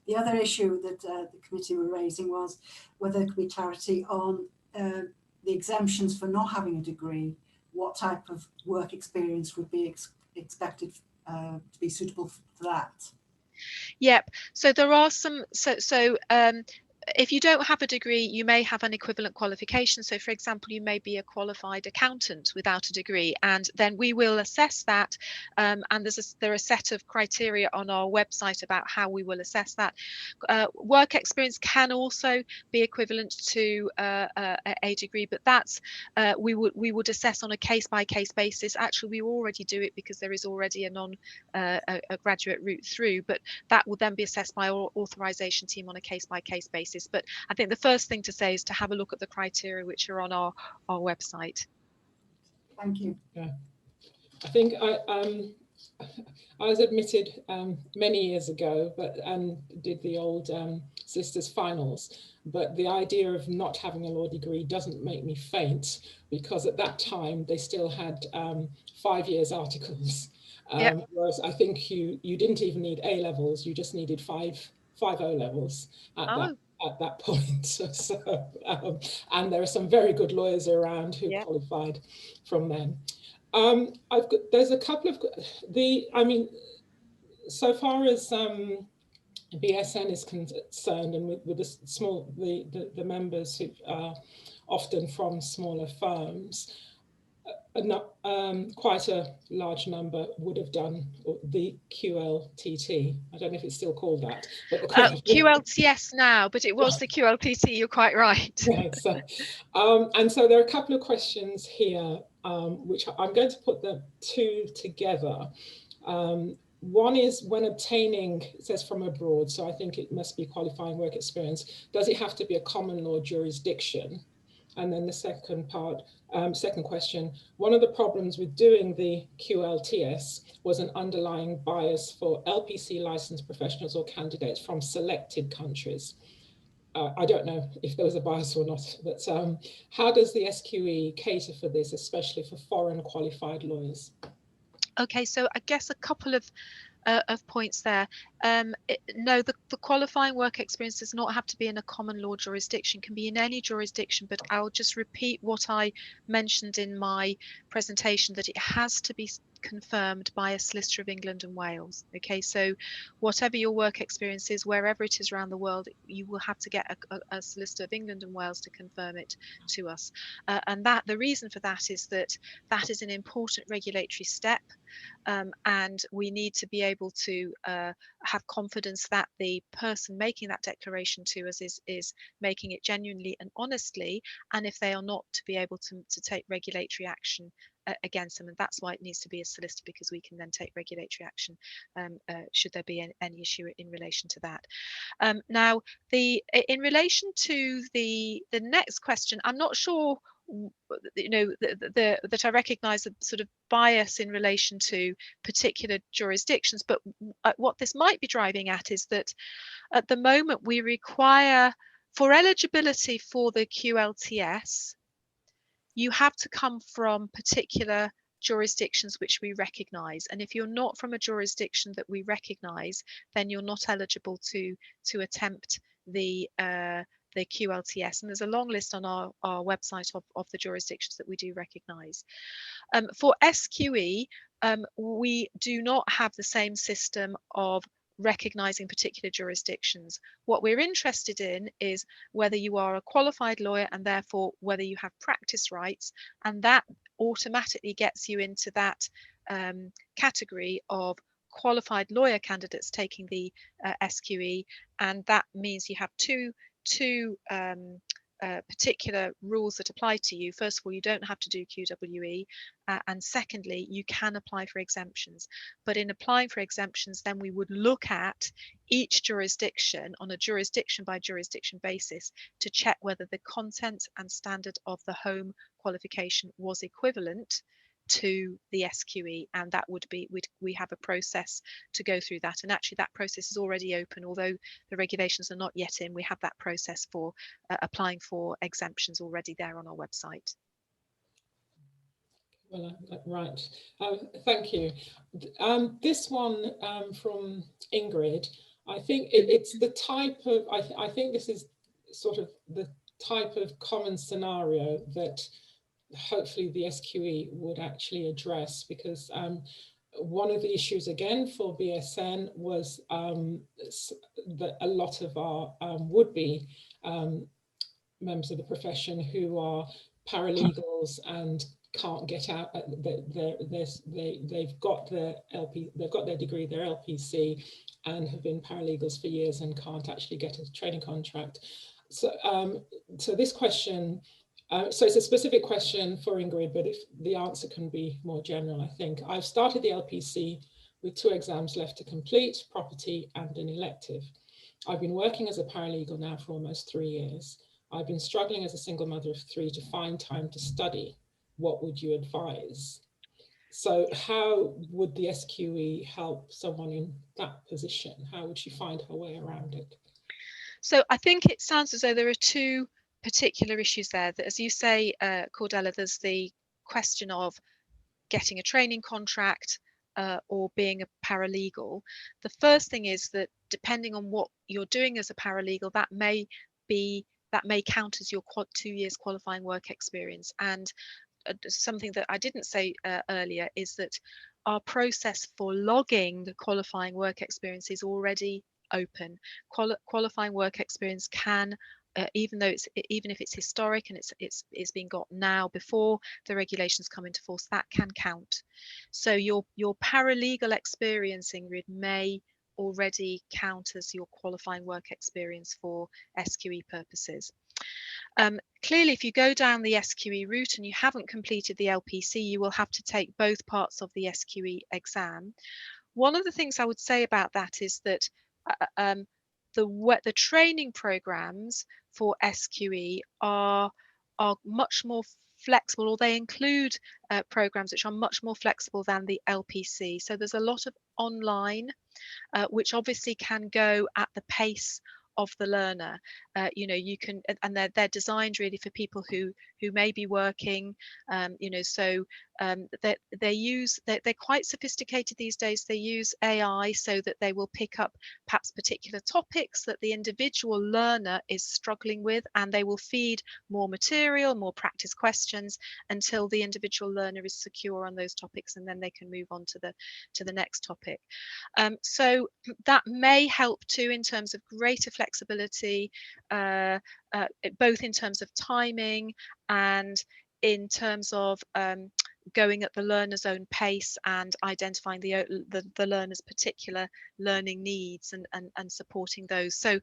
The other issue that the committee were raising was whether there could be clarity on the exemptions for not having a degree. What type of work experience would be expected to be suitable for that? Yep. So there are some. If you don't have a degree, you may have an equivalent qualification. So, for example, you may be a qualified accountant without a degree, and then we will assess that. And there are a set of criteria on our website about how we will assess that. Work experience can also be equivalent to a degree, but that's we would assess on a case-by-case basis. Actually, we already do it because there is already a graduate route through, but that will then be assessed by our authorization team on a case-by-case basis. But I think the first thing to say is to have a look at the criteria which are on our website. Thank you. Yeah, I think I was admitted many years ago, but did the old Solicitors finals. But the idea of not having a law degree doesn't make me faint, because at that time they still had 5 years articles. Whereas I think you didn't even need A levels, you just needed five O levels at that point. So, and there are some very good lawyers around who qualified from then. There's a couple of so far as BSN is concerned, and with the members who are often from smaller firms, quite a large number would have done the QLTT. I don't know if it's still called that, but the QLTS now, but it was the QLTT. You're quite right. Right. So, and so there are a couple of questions here, which I'm going to put the two together. One is, when obtaining, it says from abroad, so I think it must be qualifying work experience. Does it have to be a common law jurisdiction? And then the second part, second question, one of the problems with doing the QLTS was an underlying bias for LPC licensed professionals or candidates from selected countries. I don't know if there was a bias or not, but how does the SQE cater for this, especially for foreign qualified lawyers? Okay, so I guess a couple of points there. No, the qualifying work experience does not have to be in a common law jurisdiction, can be in any jurisdiction, but I'll just repeat what I mentioned in my presentation, that it has to be confirmed by a Solicitor of England and Wales. Okay, so whatever your work experience is, wherever it is around the world, you will have to get a Solicitor of England and Wales to confirm it to us. And that the reason for that is that that is an important regulatory step. And we need to be able to have confidence that the person making that declaration to us is making it genuinely and honestly, and if they are not, to be able to take regulatory action against them. And that's why it needs to be a solicitor, because we can then take regulatory action should there be any issue in relation to that. Now, in relation to the next question, I'm not sure, you know, that I recognise a sort of bias in relation to particular jurisdictions, but what this might be driving at is that at the moment we require, for eligibility for the QLTS, you have to come from particular jurisdictions which we recognise, and if you're not from a jurisdiction that we recognise, then you're not eligible to attempt the QLTS. And there's a long list on our website of the jurisdictions that we do recognise. For SQE, we do not have the same system of recognising particular jurisdictions. What we're interested in is whether you are a qualified lawyer, and therefore whether you have practice rights, and that automatically gets you into that category of qualified lawyer candidates taking the SQE, and that means you have two particular rules that apply to you. First of all, you don't have to do QWE, and secondly, you can apply for exemptions. But in applying for exemptions, then we would look at each jurisdiction on a jurisdiction by jurisdiction basis to check whether the content and standard of the home qualification was equivalent to the SQE, and that would be, we have a process to go through that, and actually that process is already open. Although the regulations are not yet in, we have that process for applying for exemptions already there on our website. Well, right, thank you. This one from Ingrid, I think it's the type of, I think this is sort of the type of common scenario that hopefully the SQE would actually address, because one of the issues again for BSN was that a lot of our would-be members of the profession who are paralegals and can't get out, they've got their degree, their LPC, and have been paralegals for years and can't actually get a training contract. So so this question, so it's a specific question for Ingrid, but if the answer can be more general, I think. I've started the LPC with 2 exams left to complete, property and an elective. I've been working as a paralegal now for almost 3 years. I've been struggling as a single mother of 3 to find time to study. What would you advise? So how would the SQE help someone in that position? How would she find her way around it? So I think it sounds as though there are two particular issues there. That, as you say, Cordella, there's the question of getting a training contract or being a paralegal. The first thing is that depending on what you're doing as a paralegal, that may count as your 2 years qualifying work experience. And something that I didn't say earlier is that our process for logging the qualifying work experience is already open. Qualifying work experience can, even if it's historic and it's being got now before the regulations come into force, that can count. So your paralegal experience, Ingrid, may already count as your qualifying work experience for SQE purposes. Clearly, if you go down the SQE route and you haven't completed the LPC, you will have to take both parts of the SQE exam. One of the things I would say about that is that the training programs for SQE are much more flexible, or they include programs which are much more flexible than the LPC. So there's a lot of online, which obviously can go at the pace of the learner. You can, and they're designed really for people who may be working, so they're quite sophisticated these days. They use AI so that they will pick up perhaps particular topics that the individual learner is struggling with, and they will feed more material, more practice questions until the individual learner is secure on those topics, and then they can move on to the next topic. So that may help too in terms of greater flexibility, both in terms of timing and in terms of going at the learner's own pace and identifying the learner's particular learning needs and supporting those. So,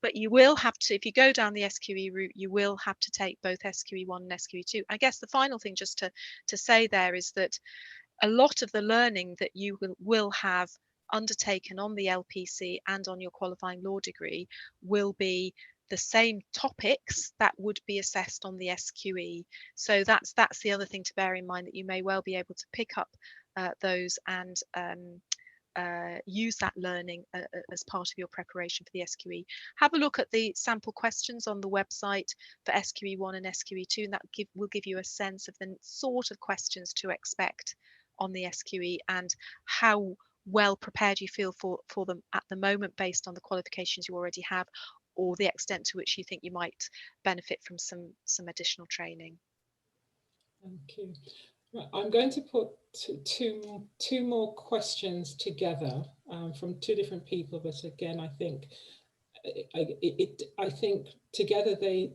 but you will have to, if you go down the SQE route, you will have to take both SQE1 and SQE2. I guess the final thing just to say there is that a lot of the learning that you will have undertaken on the LPC and on your qualifying law degree will be the same topics that would be assessed on the SQE. So that's the other thing to bear in mind, that you may well be able to pick up those and use that learning as part of your preparation for the SQE. Have a look at the sample questions on the website for SQE1 and SQE2, and that will give you a sense of the sort of questions to expect on the SQE and how well prepared you feel for them at the moment based on the qualifications you already have, or the extent to which you think you might benefit from some additional training. Thank you. Right, I'm going to put two more questions together from two different people, but again, I think I think together they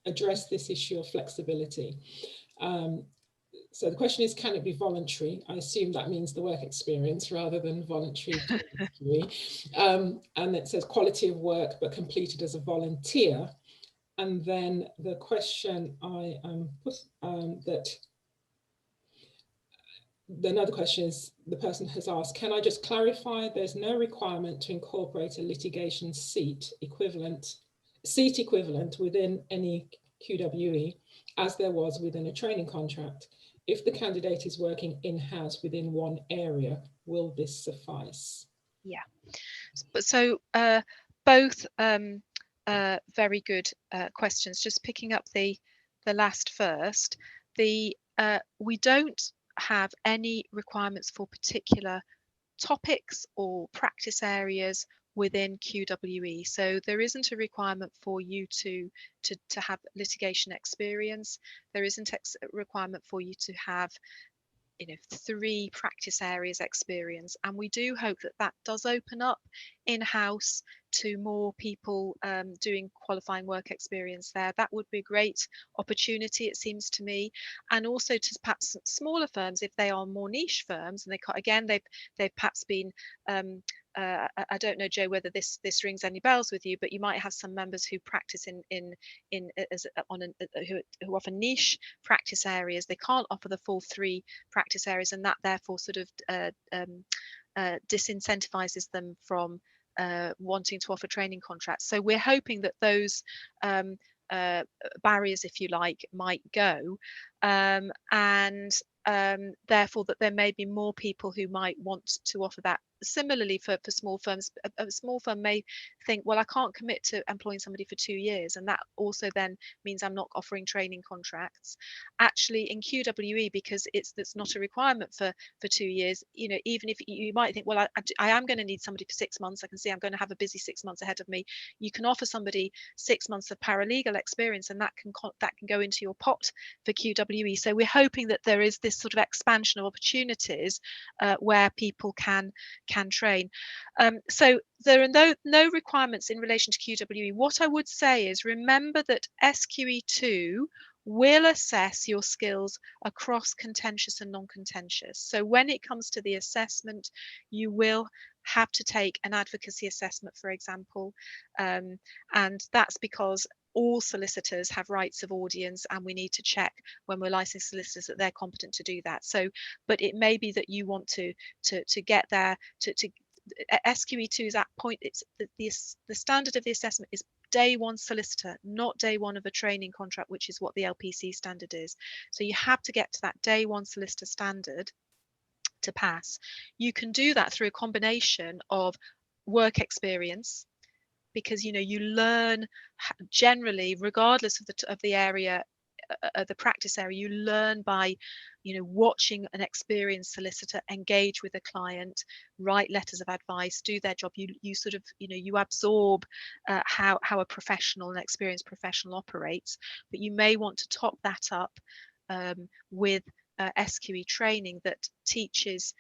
address this issue of flexibility. So the question is, can it be voluntary? I assume that means the work experience rather than voluntary. And it says quality of work, but completed as a volunteer. And then the question another question is, the person has asked, can I just clarify there's no requirement to incorporate a litigation seat equivalent within any QWE as there was within a training contract? If the candidate is working in-house within one area, will this suffice? Yeah, so both very good questions. Just picking up the last first, we don't have any requirements for particular topics or practice areas within QWE. So there isn't a requirement for you to have litigation experience. There isn't a requirement for you to have 3 practice areas experience, and we do hope that does open up in-house to more people doing qualifying work experience there. That would be a great opportunity, it seems to me, and also to perhaps smaller firms, if they are more niche firms, and they've perhaps been I don't know, Joe, whether this rings any bells with you, but you might have some members who practice who offer niche practice areas. They can't offer the full 3 practice areas, and that therefore sort of disincentivizes them from wanting to offer training contracts. So we're hoping that those barriers, if you like, might go, and therefore that there may be more people who might want to offer that. Similarly, for small firms, a small firm may think, well, I can't commit to employing somebody for 2 years, and that also then means I'm not offering training contracts. Actually, in QWE, because that's not a requirement for 2 years, you know, even if you might think, well, I am going to need somebody for 6 months, I can see I'm going to have a busy 6 months ahead of me, you can offer somebody 6 months of paralegal experience, and that can go into your pot for QWE. So we're hoping that there is this sort of expansion of opportunities where people can train. So there are no requirements in relation to QWE. What I would say is, remember that SQE2 will assess your skills across contentious and non-contentious. So when it comes to the assessment, you will have to take an advocacy assessment, for example, and that's because all solicitors have rights of audience, and we need to check when we're licensed solicitors that they're competent to do that. So, but it may be that you want to get there to SQE2 is at point. It's the standard of the assessment is day one solicitor, not day one of a training contract, which is what the LPC standard is. So you have to get to that day one solicitor standard to pass. You can do that through a combination of work experience, because you know you learn generally, regardless of the area, the practice area, you learn by, you know, watching an experienced solicitor engage with a client, write letters of advice, do their job. You sort of, you know, you absorb how a professional, an experienced professional operates. But you may want to top that up with SQE training that teaches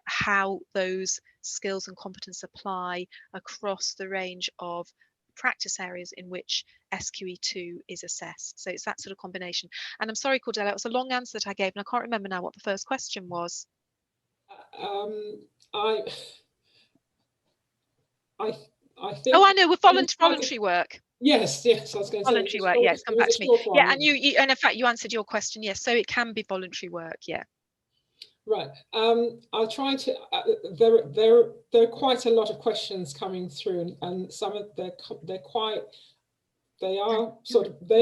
how those skills and competence apply across the range of practice areas in which SQE2 is assessed. So it's that sort of combination. And I'm sorry, Cordella, it was a long answer that I gave, and I can't remember now what the first question was. I think. Oh, I know, with voluntary work. Yes, I was going to say voluntary work. Yeah, it's come back to me. Yeah, and and in fact, you answered your question. Yes, so it can be voluntary work. Yeah. Right. I'll try to. There are quite a lot of questions coming through, and some of they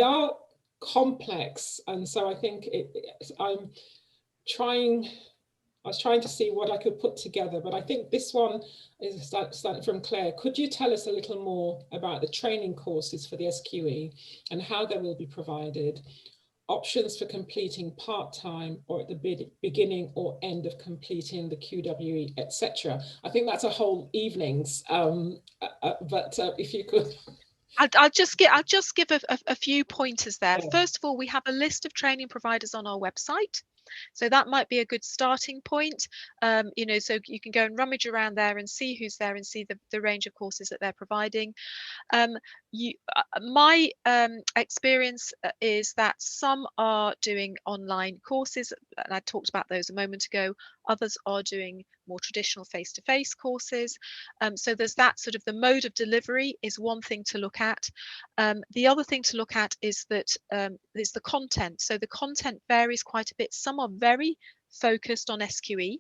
are complex, and so I think I was trying to see what I could put together, but I think this one is starting from Claire. Could you tell us a little more about the training courses for the SQE and how they will be provided? Options for completing part-time or at the beginning or end of completing the QWE, etc. I think that's a whole evening's, but if you could. I'll just give a few pointers there. Yeah. First of all, we have a list of training providers on our website. So that might be a good starting point, you know, so you can go and rummage around there and see who's there and see the range of courses that they're providing. My experience is that some are doing online courses, and I talked about those a moment ago. Others are doing more traditional face-to-face courses. So there's that sort of, the mode of delivery is one thing to look at. The other thing to look at is that is the content. So the content varies quite a bit. Some are very focused on SQE.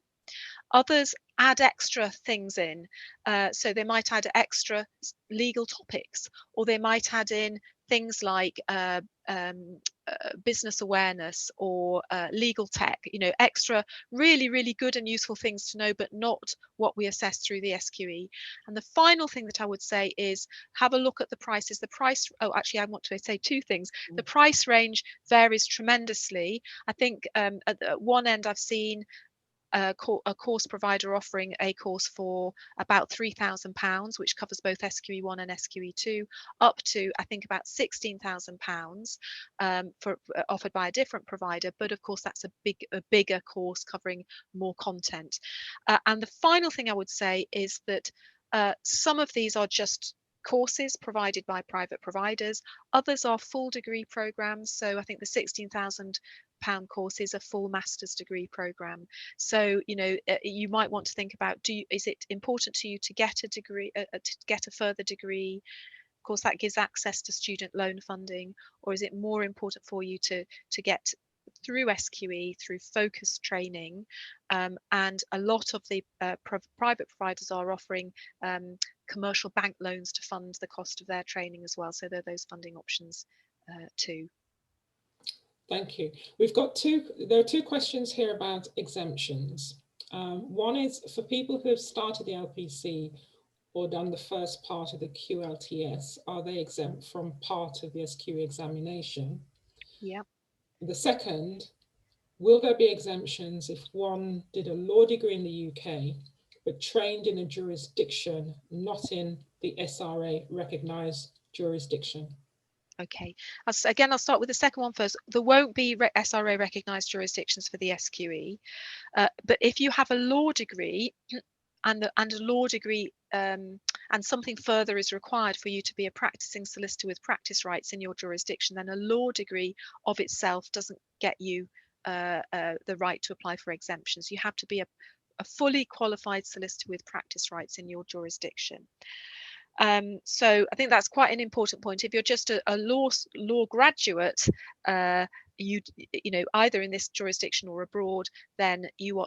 Others add extra things in. So they might add extra legal topics, or they might add in things like business awareness or legal tech, you know, extra really good and useful things to know, but not what we assess through the SQE. And the final thing that I would say is have a look at the prices. The price, oh, actually, I want to say two things. The price range varies tremendously. I think at one end I've seen a course provider offering a course for about £3,000, which covers both SQE1 and SQE2, up to I think about £16,000 offered by a different provider. But of course, that's a bigger course covering more content. And the final thing I would say is that some of these are just courses provided by private providers. Others are full degree programs. So I think the £16,000 course is a full master's degree program. So, you know, you might want to think about, is it important to you to get a degree, to get a further degree? Of course, that gives access to student loan funding. Or is it more important for you to get through SQE, through focused training? And a lot of the private providers are offering commercial bank loans to fund the cost of their training as well. So there are those funding options 2. Thank you. There are two questions here about exemptions. One is for people who have started the LPC or done the first part of the QLTS, are they exempt from part of the SQE examination? Yeah. The second, will there be exemptions if one did a law degree in the UK, but trained in a jurisdiction not in the SRA recognised jurisdiction? Okay, again, I'll start with the second one first. There won't be SRA recognised jurisdictions for the SQE, but if you have a law degree and a law degree and something further is required for you to be a practicing solicitor with practice rights in your jurisdiction, then a law degree of itself doesn't get you the right to apply for exemptions. You have to be a fully qualified solicitor with practice rights in your jurisdiction. So I think that's quite an important point. If you're just a law graduate, you know, either in this jurisdiction or abroad, then you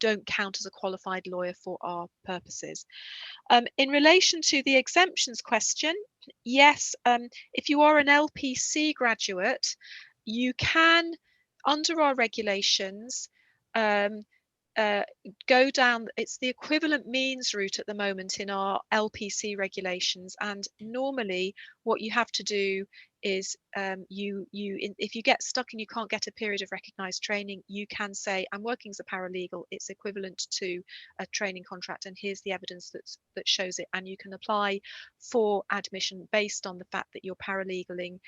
don't count as a qualified lawyer for our purposes. In relation to the exemptions question, yes, if you are an LPC graduate, you can, under our regulations, go down, it's the equivalent means route at the moment in our LPC regulations, and normally what you have to do is if you get stuck and you can't get a period of recognised training, you can say, I'm working as a paralegal, it's equivalent to a training contract, and here's the evidence that shows it, and you can apply for admission based on the fact that your paralegaling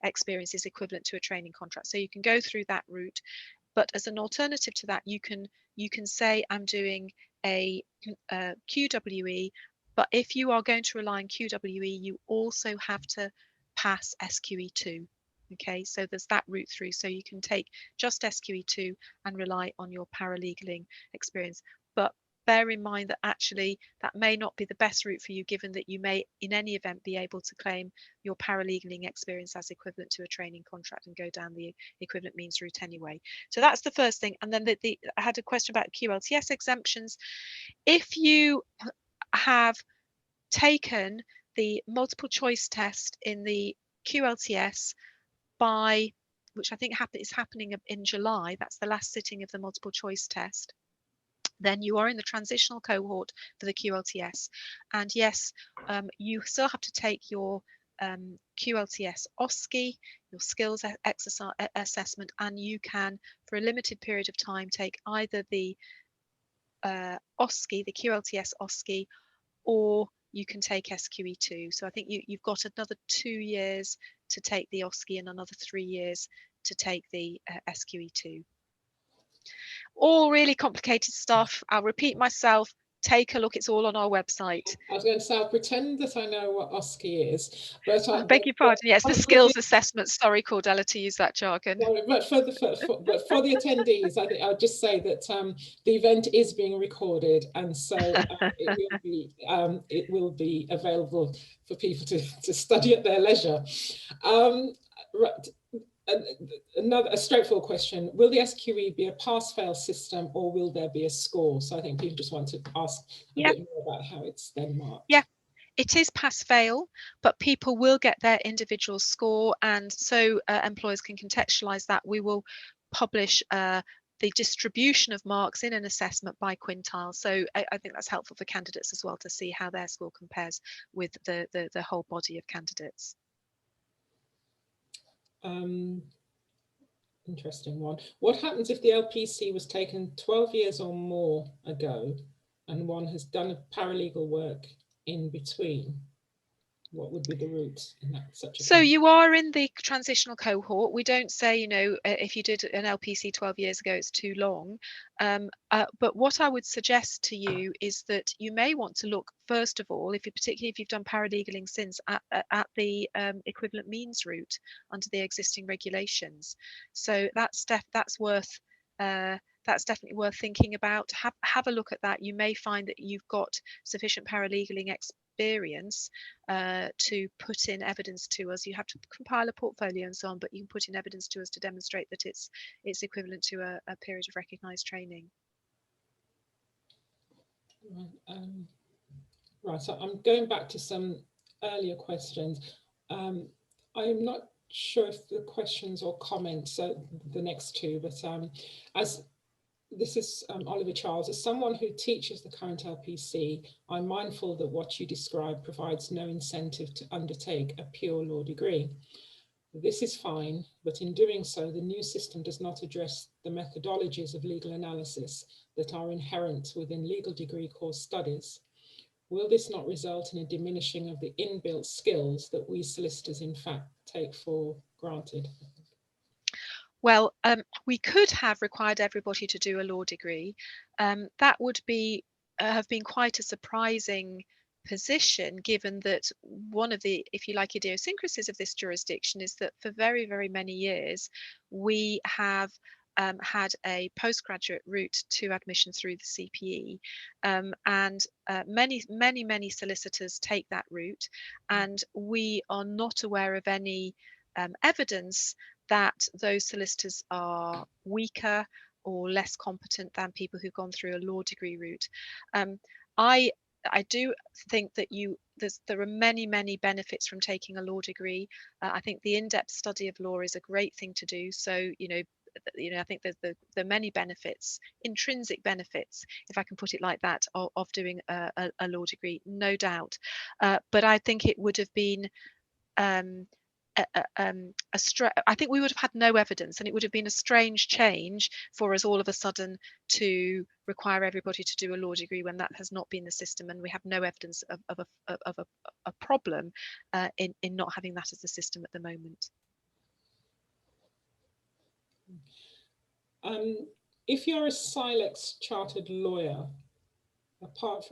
experience is equivalent to a training contract. So you can go through that route. But as an alternative to that, you can say, I'm doing a QWE, but if you are going to rely on QWE, you also have to pass SQE2. Okay, so there's that route through. So you can take just SQE2 and rely on your paralegaling experience. But bear in mind that actually that may not be the best route for you, given that you may in any event be able to claim your paralegaling experience as equivalent to a training contract and go down the equivalent means route anyway. So that's the first thing. And then I had a question about QLTS exemptions. If you have taken the multiple choice test in the QLTS which I think is happening in July, that's the last sitting of the multiple choice test, then you are in the transitional cohort for the QLTS. And yes, you still have to take your QLTS OSCE, your skills exercise assessment, and you can, for a limited period of time, take either the OSCE, the QLTS OSCE, or you can take SQE2. So I think you've got another 2 years to take the OSCE and another 3 years to take the SQE2. All really complicated stuff. I'll repeat myself. Take a look, it's all on our website. I was going to say, I'll pretend that I know what OSCE is, but I beg your pardon. Yes, the skills assessment. Sorry, Cordella, to use that jargon. But for the attendees, I think I'll just say that the event is being recorded, and so it will be available for people to study at their leisure. Right. A straightforward question: will the SQE be a pass-fail system, or will there be a score? So I think people just want to ask a bit more about how it's then marked. Yeah, it is pass-fail, but people will get their individual score, and so employers can contextualise that. We will publish the distribution of marks in an assessment by quintile. So I think that's helpful for candidates as well to see how their score compares with the whole body of candidates. Interesting one. What happens if the LPC was taken 12 years or more ago and one has done a paralegal work in between? What would be the route in such a So case? you are in the transitional cohort. We don't say, you know, if you did an LPC 12 years ago, it's too long. But what I would suggest to you is that you may want to look, first of all, particularly if you've done paralegaling since, at the equivalent means route under the existing regulations. So that's definitely worth thinking about. Have a look at that. You may find that you've got sufficient paralegaling experience to put in evidence to us. You have to compile a portfolio and so on, but you can put in evidence to us to demonstrate that it's equivalent to a period of recognised training. Right, so I'm going back to some earlier questions. I'm not sure if the questions or comments are the next two, but as this is Oliver Charles, as someone who teaches the current LPC, I'm mindful that what you describe provides no incentive to undertake a pure law degree. This is fine, but in doing so, the new system does not address the methodologies of legal analysis that are inherent within legal degree course studies. Will this not result in a diminishing of the inbuilt skills that we solicitors in fact take for granted? Well, we could have required everybody to do a law degree. That would be have been quite a surprising position, given that one of the, if you like, idiosyncrasies of this jurisdiction is that for very, very many years, we have had a postgraduate route to admission through the CPE, and many solicitors take that route, and we are not aware of any evidence that those solicitors are weaker or less competent than people who've gone through a law degree route. I do think that there are many benefits from taking a law degree. I think the in-depth study of law is a great thing to do. So I think there's the many benefits, intrinsic benefits, if I can put it like that, of doing a law degree, no doubt. But I think it would have been I think we would have had no evidence, and it would have been a strange change for us all of a sudden to require everybody to do a law degree when that has not been the system, and we have no evidence of a problem in not having that as the system at the moment. If you're a SILEX chartered lawyer, apart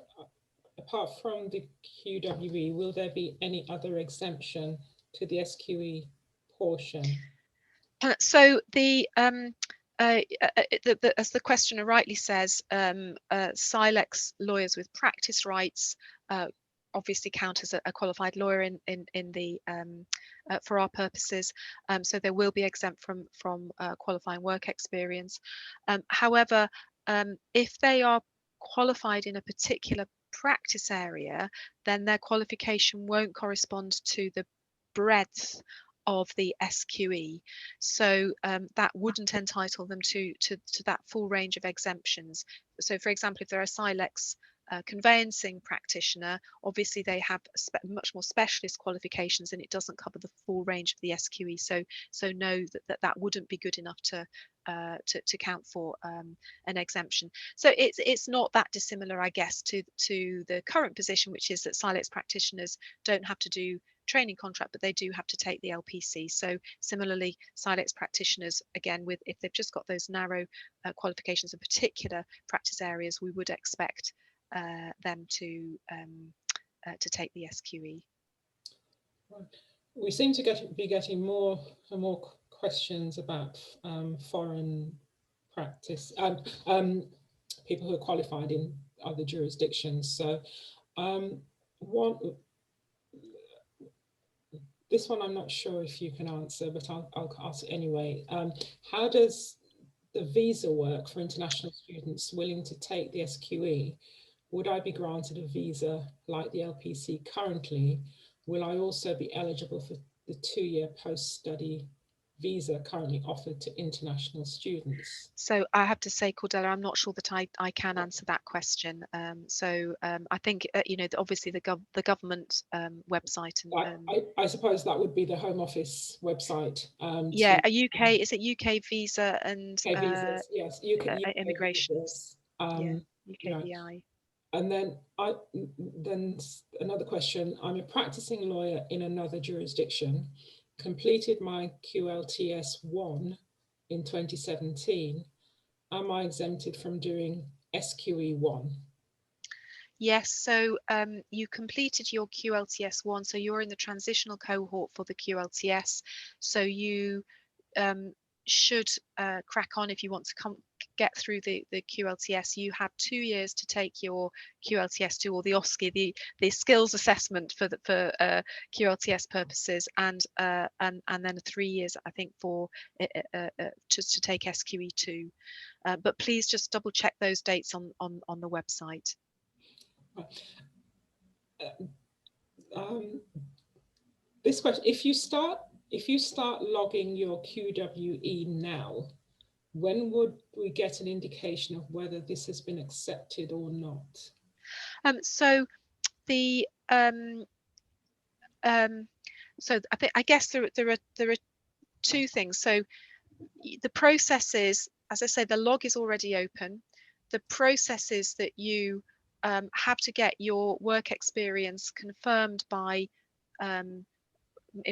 from the QWE, will there be any other exemption to the SQE portion? So as the questioner rightly says, SILEX lawyers with practice rights obviously count as a qualified lawyer in the for our purposes. So they will be exempt from qualifying work experience. However, if they are qualified in a particular practice area, then their qualification won't correspond to the breadth of the SQE, so that wouldn't entitle them to that full range of exemptions. So, for example, if they're a SILEX conveyancing practitioner, obviously they have much more specialist qualifications, and it doesn't cover the full range of the SQE. So know that wouldn't be good enough to count for an exemption. So it's not that dissimilar, I guess, to the current position, which is that SILEX practitioners don't have to do training contract, but they do have to take the LPC. So similarly, SILEX practitioners, again, if they've just got those narrow qualifications in particular practice areas, we would expect them to take the SQE. We seem to be getting more and more questions about foreign practice, people who are qualified in other jurisdictions. So this one I'm not sure if you can answer, but I'll ask it anyway. How does the visa work for international students willing to take the SQE? Would I be granted a visa like the LPC currently? Will I also be eligible for the 2-year post-study visa currently offered to international students? So I have to say, Cordella, I'm not sure that I can answer that question. I think obviously the government website and I suppose that would be the Home Office website. Yeah, is it UK visa and UK visas, yes, UK immigration? visas, Yeah, UKVI. And then another question. I'm a practicing lawyer in another jurisdiction, completed my Qlts 1 in 2017. Am I exempted from doing SQE 1? Yes, so you completed your Qlts 1, so you're in the transitional cohort for the Qlts. So you should crack on if you want to get through the Qlts. You have 2 years to take your Qlts 2, or the OSCE, the skills assessment for Qlts purposes, and then 3 years, I think, for just to take SQE 2. But please just double check those dates on the website. This question: if you start if you start logging your QWE now, when would we get an indication of whether this has been accepted or not? So the I guess there are two things. So the processes, as I say, the log is already open. The processes that you have to get your work experience confirmed by, in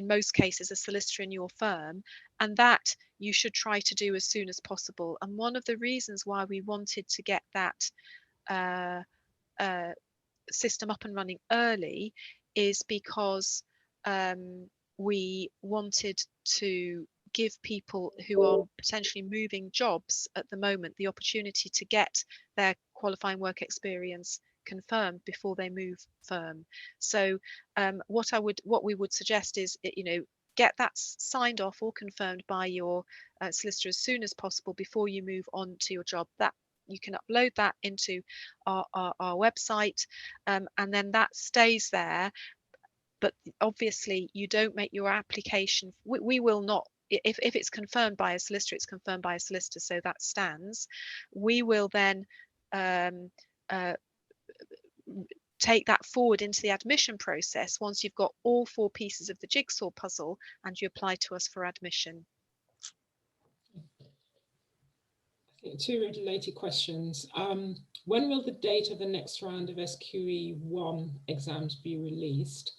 most cases, a solicitor in your firm, and that you should try to do as soon as possible. And one of the reasons why we wanted to get that system up and running early is because we wanted to give people who are potentially moving jobs at the moment the opportunity to get their qualifying work experience confirmed before they move firm. So what we would suggest is, get that signed off or confirmed by your solicitor as soon as possible before you move on to your job. That you can upload that into our website, and then that stays there. But obviously you don't make your application, we will not, if it's confirmed by a solicitor, it's confirmed by a solicitor, so that stands. We will then take that forward into the admission process once you've got all 4 pieces of the jigsaw puzzle and you apply to us for admission. I think 2 related questions. When will the date of the next round of SQE1 exams be released?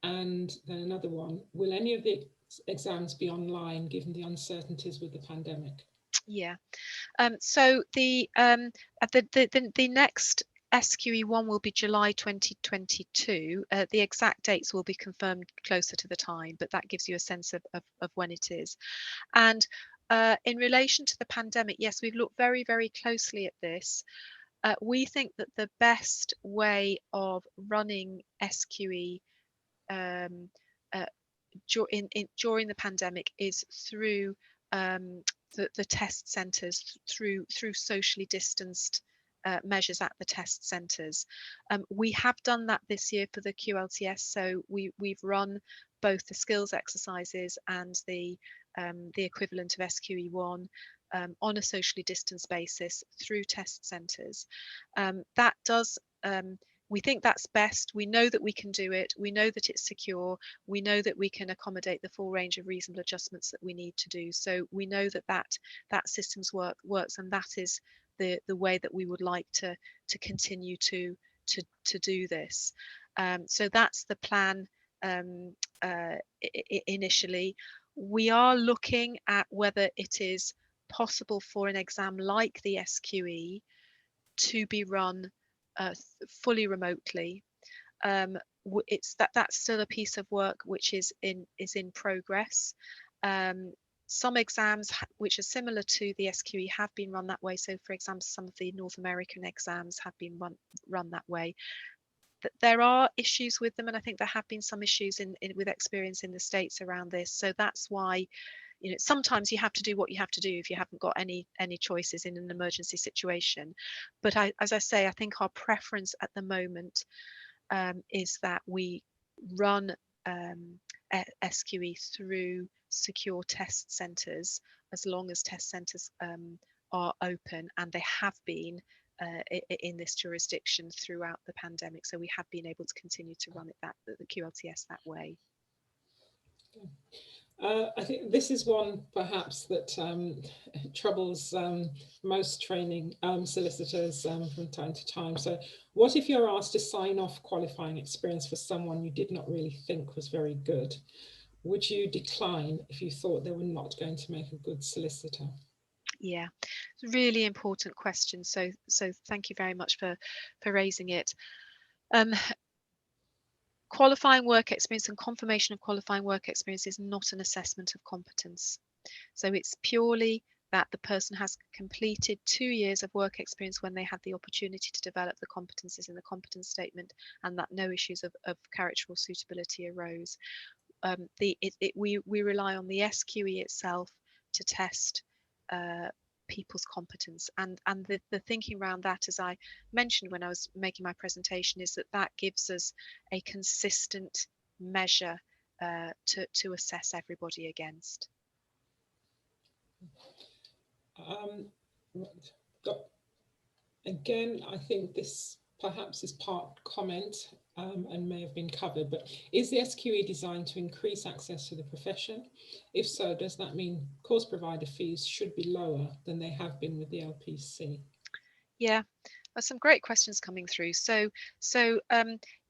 And then another one, will any of the exams be online given the uncertainties with the pandemic? Yeah. So the next SQE1 will be July 2022. The exact dates will be confirmed closer to the time, but that gives you a sense of when it is. And in relation to the pandemic, yes, we've looked very, very closely at this. We think that the best way of running SQE during the pandemic is through the test centres, through socially distanced measures at the test centres. We have done that this year for the QLTS, so we've run both the skills exercises and the equivalent of SQE1 on a socially distanced basis through test centres. That does, we think that's best. We know that we can do it. We know that it's secure. We know that we can accommodate the full range of reasonable adjustments that we need to do. So we know that system's works, and that is the way that we would like to continue to do this. So that's the plan initially. We are looking at whether it is possible for an exam like the SQE to be run fully remotely. That's still a piece of work which is in progress. Some exams which are similar to the SQE have been run that way. So, for example, some of the North American exams have been run that way. There are issues with them, and I think there have been some issues with experience in the States around this. So that's why, sometimes you have to do what you have to do if you haven't got any choices in an emergency situation. But as I say, I think our preference at the moment is that we run SQE through secure test centres, as long as test centres are open, and they have been in this jurisdiction throughout the pandemic. So we have been able to continue to run it the QLTS that way. I think this is one perhaps that troubles most training solicitors from time to time. So what if you're asked to sign off qualifying experience for someone you did not really think was very good? Would you decline if you thought they were not going to make a good solicitor? Yeah, it's a really important question. So thank you very much for raising it. Qualifying work experience and confirmation of qualifying work experience is not an assessment of competence. So it's purely that the person has completed 2 years of work experience when they had the opportunity to develop the competencies in the competence statement, and that no issues of character or suitability arose. We rely on the SQE itself to test people's competence, and the thinking around that, as I mentioned when I was making my presentation, is that gives us a consistent measure to assess everybody against. Again, I think this perhaps is part comment and may have been covered, but is the SQE designed to increase access to the profession? If so, does that mean course provider fees should be lower than they have been with the LPC? Yeah, some great questions coming through.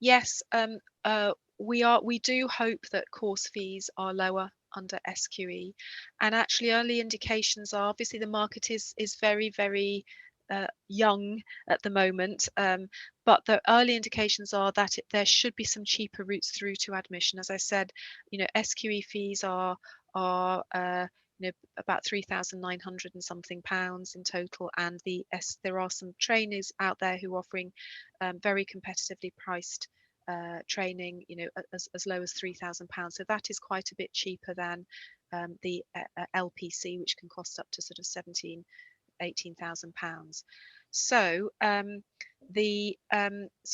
Yes, we do hope that course fees are lower under SQE, and actually early indications are, obviously the market is very young at the moment, but the early indications are that there should be some cheaper routes through to admission. As I said, SQE fees are about 3,900 and something pounds in total, and there are some trainers out there who are offering very competitively priced training, as low as £3,000. So that is quite a bit cheaper than the LPC, which can cost up to sort of £18,000. So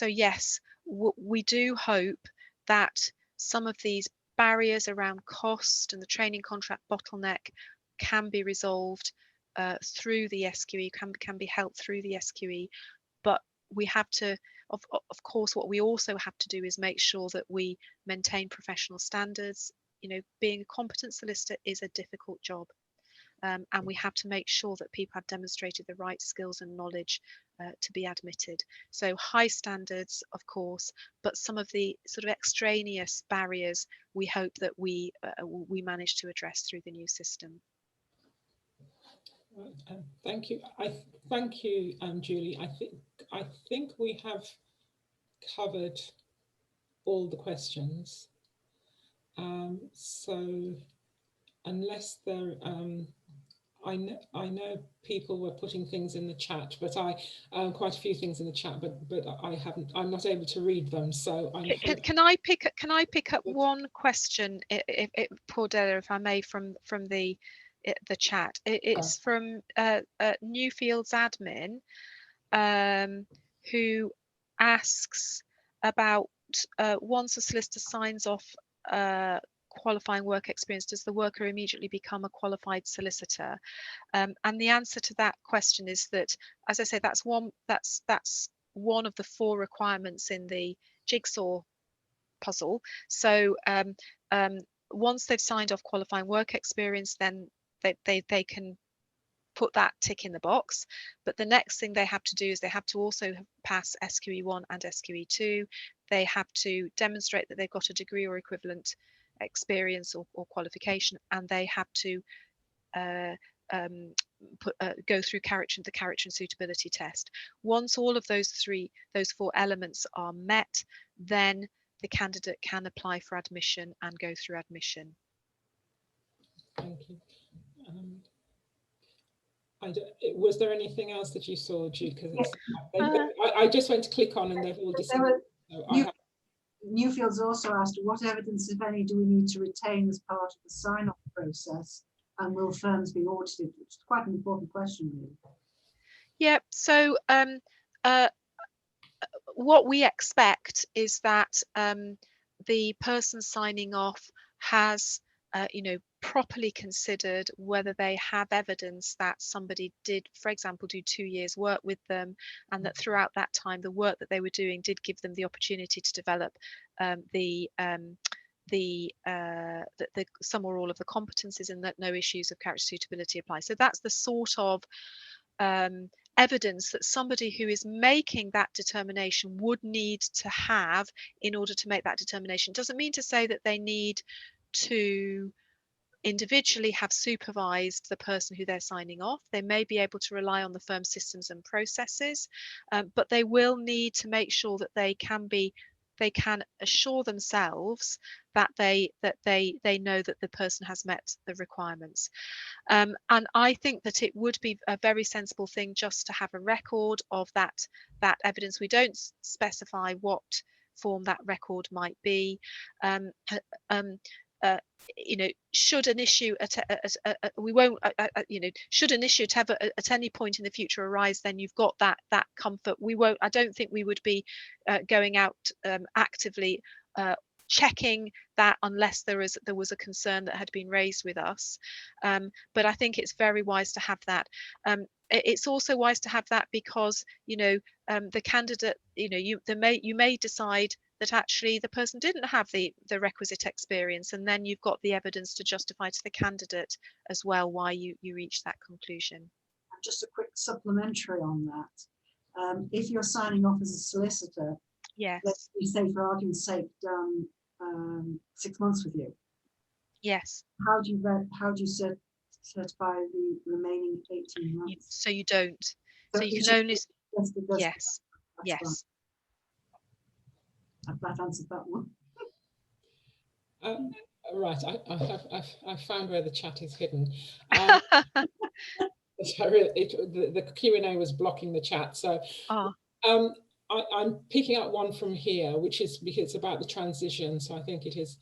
yes, we do hope that some of these barriers around cost and the training contract bottleneck can be resolved through the SQE, can be helped through the SQE, but we have to, of course, what we also have to do is make sure that we maintain professional standards. Being a competent solicitor is a difficult job. And we have to make sure that people have demonstrated the right skills and knowledge to be admitted. So high standards, of course, but some of the sort of extraneous barriers we hope that we manage to address through the new system. Thank you. Thank you, Julie. I think we have covered all the questions. So unless there, I know people were putting things in the chat, but quite a few things in the chat, but I'm not able to read them. So can I pick up one question, Cordella, if I may, from the chat? It's from Newfields admin, who asks about once a solicitor signs off qualifying work experience, does the worker immediately become a qualified solicitor? And the answer to that question is that, as I say, that's one of the 4 requirements in the jigsaw puzzle. So once they've signed off qualifying work experience, then they can put that tick in the box. But the next thing they have to do is they have to also pass SQE1 and SQE2. They have to demonstrate that they've got a degree or equivalent experience or qualification, and they have to go through the character and suitability test. Once all of those 4 elements are met, then the candidate can apply for admission and go through admission. Thank you. Was there anything else that you saw, Jude? Because I just went to click on and they've all disappeared. Newfields also asked, what evidence, if any, do we need to retain as part of the sign-off process, and will firms be audited? It's quite an important question, really. Yeah, so what we expect is that the person signing off has properly considered whether they have evidence that somebody did, for example, do 2 years work with them, and that throughout that time the work that they were doing did give them the opportunity to develop some or all of the competencies, and that no issues of character suitability apply. So that's the sort of evidence that somebody who is making that determination would need to have in order to make that determination. It doesn't mean to say that they need to individually have supervised the person who they're signing off. They may be able to rely on the firm's systems and processes, but they will need to make sure that they can assure themselves that they know that the person has met the requirements. And I think that it would be a very sensible thing just to have a record of that evidence. We don't specify what form that record might be. Should an issue should an issue at any point in the future arise, then you've got that comfort. I don't think we would be going out actively checking that unless there was a concern that had been raised with us. But I think it's very wise to have that. It's also wise to have that because, you know, the candidate, you know, you may decide that actually the person didn't have the requisite experience, and then you've got the evidence to justify to the candidate as well why you reach that conclusion. Just a quick supplementary on that. If you're signing off as a solicitor, Yes. let's say for argument's sake, done 6 months with you. Yes. How do you certify the remaining 18 months? So you don't. So you can only. Yes. Yes. That answered that one. Right, I found where the chat is hidden. The Q&A was blocking the chat, so I'm picking up one from here, which is because it's about the transition, so I think it is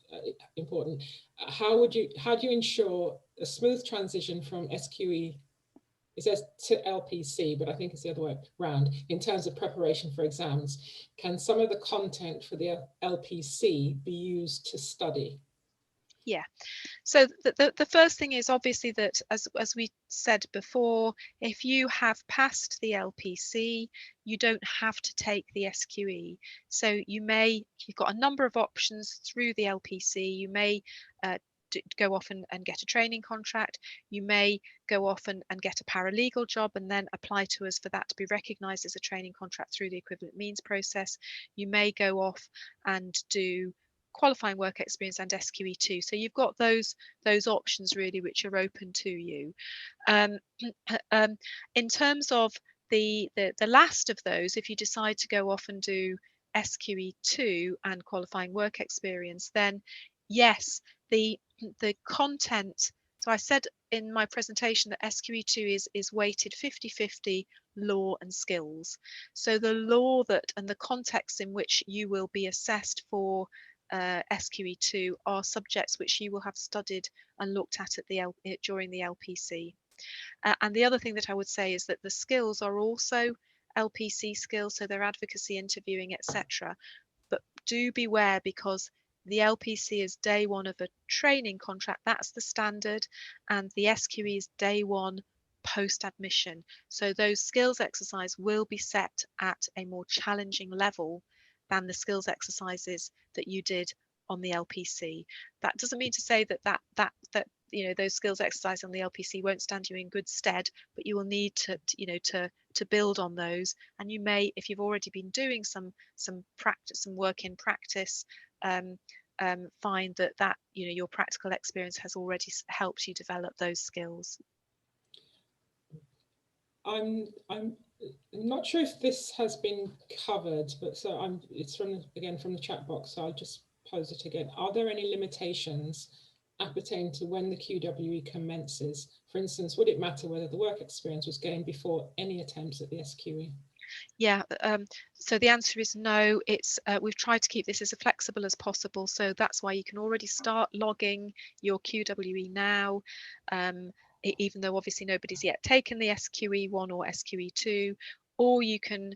important. How do you ensure a smooth transition from SQE, it says to LPC, but I think it's the other way around, in terms of preparation for exams? Can some of the content for the LPC be used to study? Yeah, so the first thing is obviously that, as we said before, if you have passed the LPC, you don't have to take the SQE. So you've got a number of options through the LPC. You may go off and get a training contract. You may go off and get a paralegal job and then apply to us for that to be recognised as a training contract through the equivalent means process. You may go off and do qualifying work experience and SQE2. So you've got those options really which are open to you. In terms of the last of those, if you decide to go off and do SQE2 and qualifying work experience, then yes, the content. So I said in my presentation that SQE2 is weighted 50-50 law and skills. So the law and the context in which you will be assessed for SQE2 are subjects which you will have studied and looked at during the LPC. And the other thing that I would say is that the skills are also LPC skills, so they're advocacy, interviewing, etc. But do beware, because the LPC is day one of a training contract, that's the standard, and the SQE is day one post-admission. So those skills exercise will be set at a more challenging level than the skills exercises that you did on the LPC. That doesn't mean to say that you know, those skills exercises on the LPC won't stand you in good stead, but you will need to build on those. And you may, if you've already been doing some practice, some work in practice, find that you know, your practical experience has already helped you develop those skills. I'm not sure if this has been covered, but so it's again from the chat box, so I'll just pose it again. Are there any limitations appertaining to when the QWE commences? For instance, would it matter whether the work experience was gained before any attempts at the SQE? Yeah, so the answer is no. It's we've tried to keep this as flexible as possible, so that's why you can already start logging your QWE now, even though obviously nobody's yet taken the SQE1 or SQE2, or you can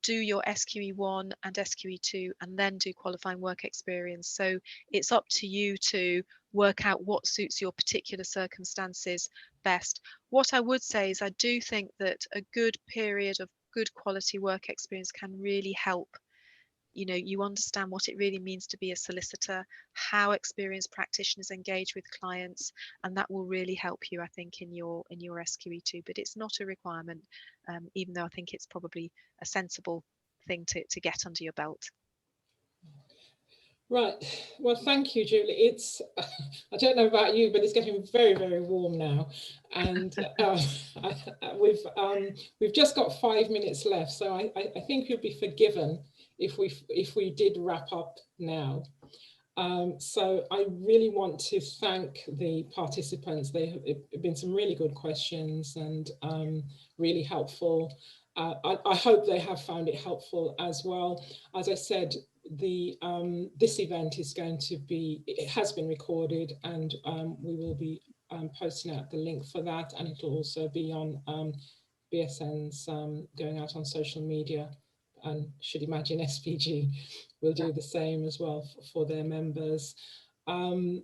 do your SQE1 and SQE2 and then do qualifying work experience. So it's up to you to work out what suits your particular circumstances best. What I would say is I do think that a good period of good quality work experience can really help. You know, you understand what it really means to be a solicitor, how experienced practitioners engage with clients, and that will really help you, I think, in your SQE2. But it's not a requirement, even though I think it's probably a sensible thing to get under your belt. Right. Well, thank you, Julie. It's, I don't know about you, but it's getting very, very warm now. And we've just got 5 minutes left. So I think you'll be forgiven if we did wrap up now. So I really want to thank the participants. There have been some really good questions and really helpful. I hope they have found it helpful as well. As I said, this event is going to be, it has been recorded, and we will be posting out the link for that, and it'll also be on BSN's going out on social media and should imagine SPG will do the same as well for their members. Again,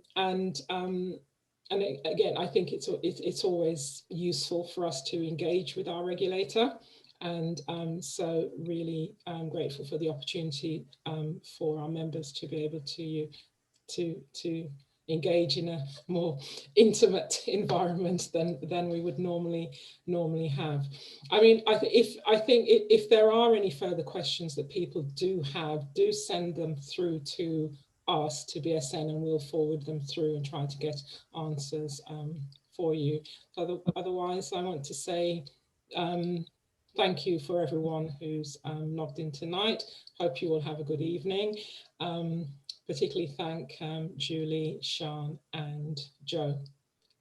I think it's always useful for us to engage with our regulator, and so really grateful for the opportunity for our members to be able to engage in a more intimate environment than we would normally have. I mean, I think if there are any further questions that people do have, do send them through to us, to BSN, and we'll forward them through and try to get answers for you. Otherwise, I want to say thank you for everyone who's logged in tonight. Hope you all have a good evening. Particularly thank Julie, Sian and Joe,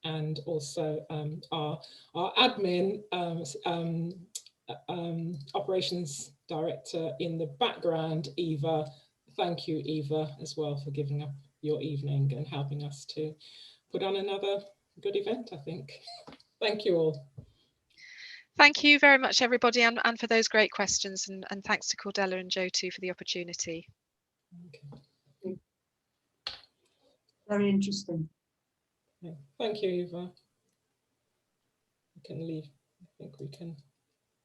and also our admin operations director in the background, Eva. Thank you, Eva, as well, for giving up your evening and helping us to put on another good event, I think. Thank you all. Thank you very much, everybody, and for those great questions, and thanks to Cordella and Joe too for the opportunity. Okay. Very interesting. Thank you, Eva. We can leave. I think we can.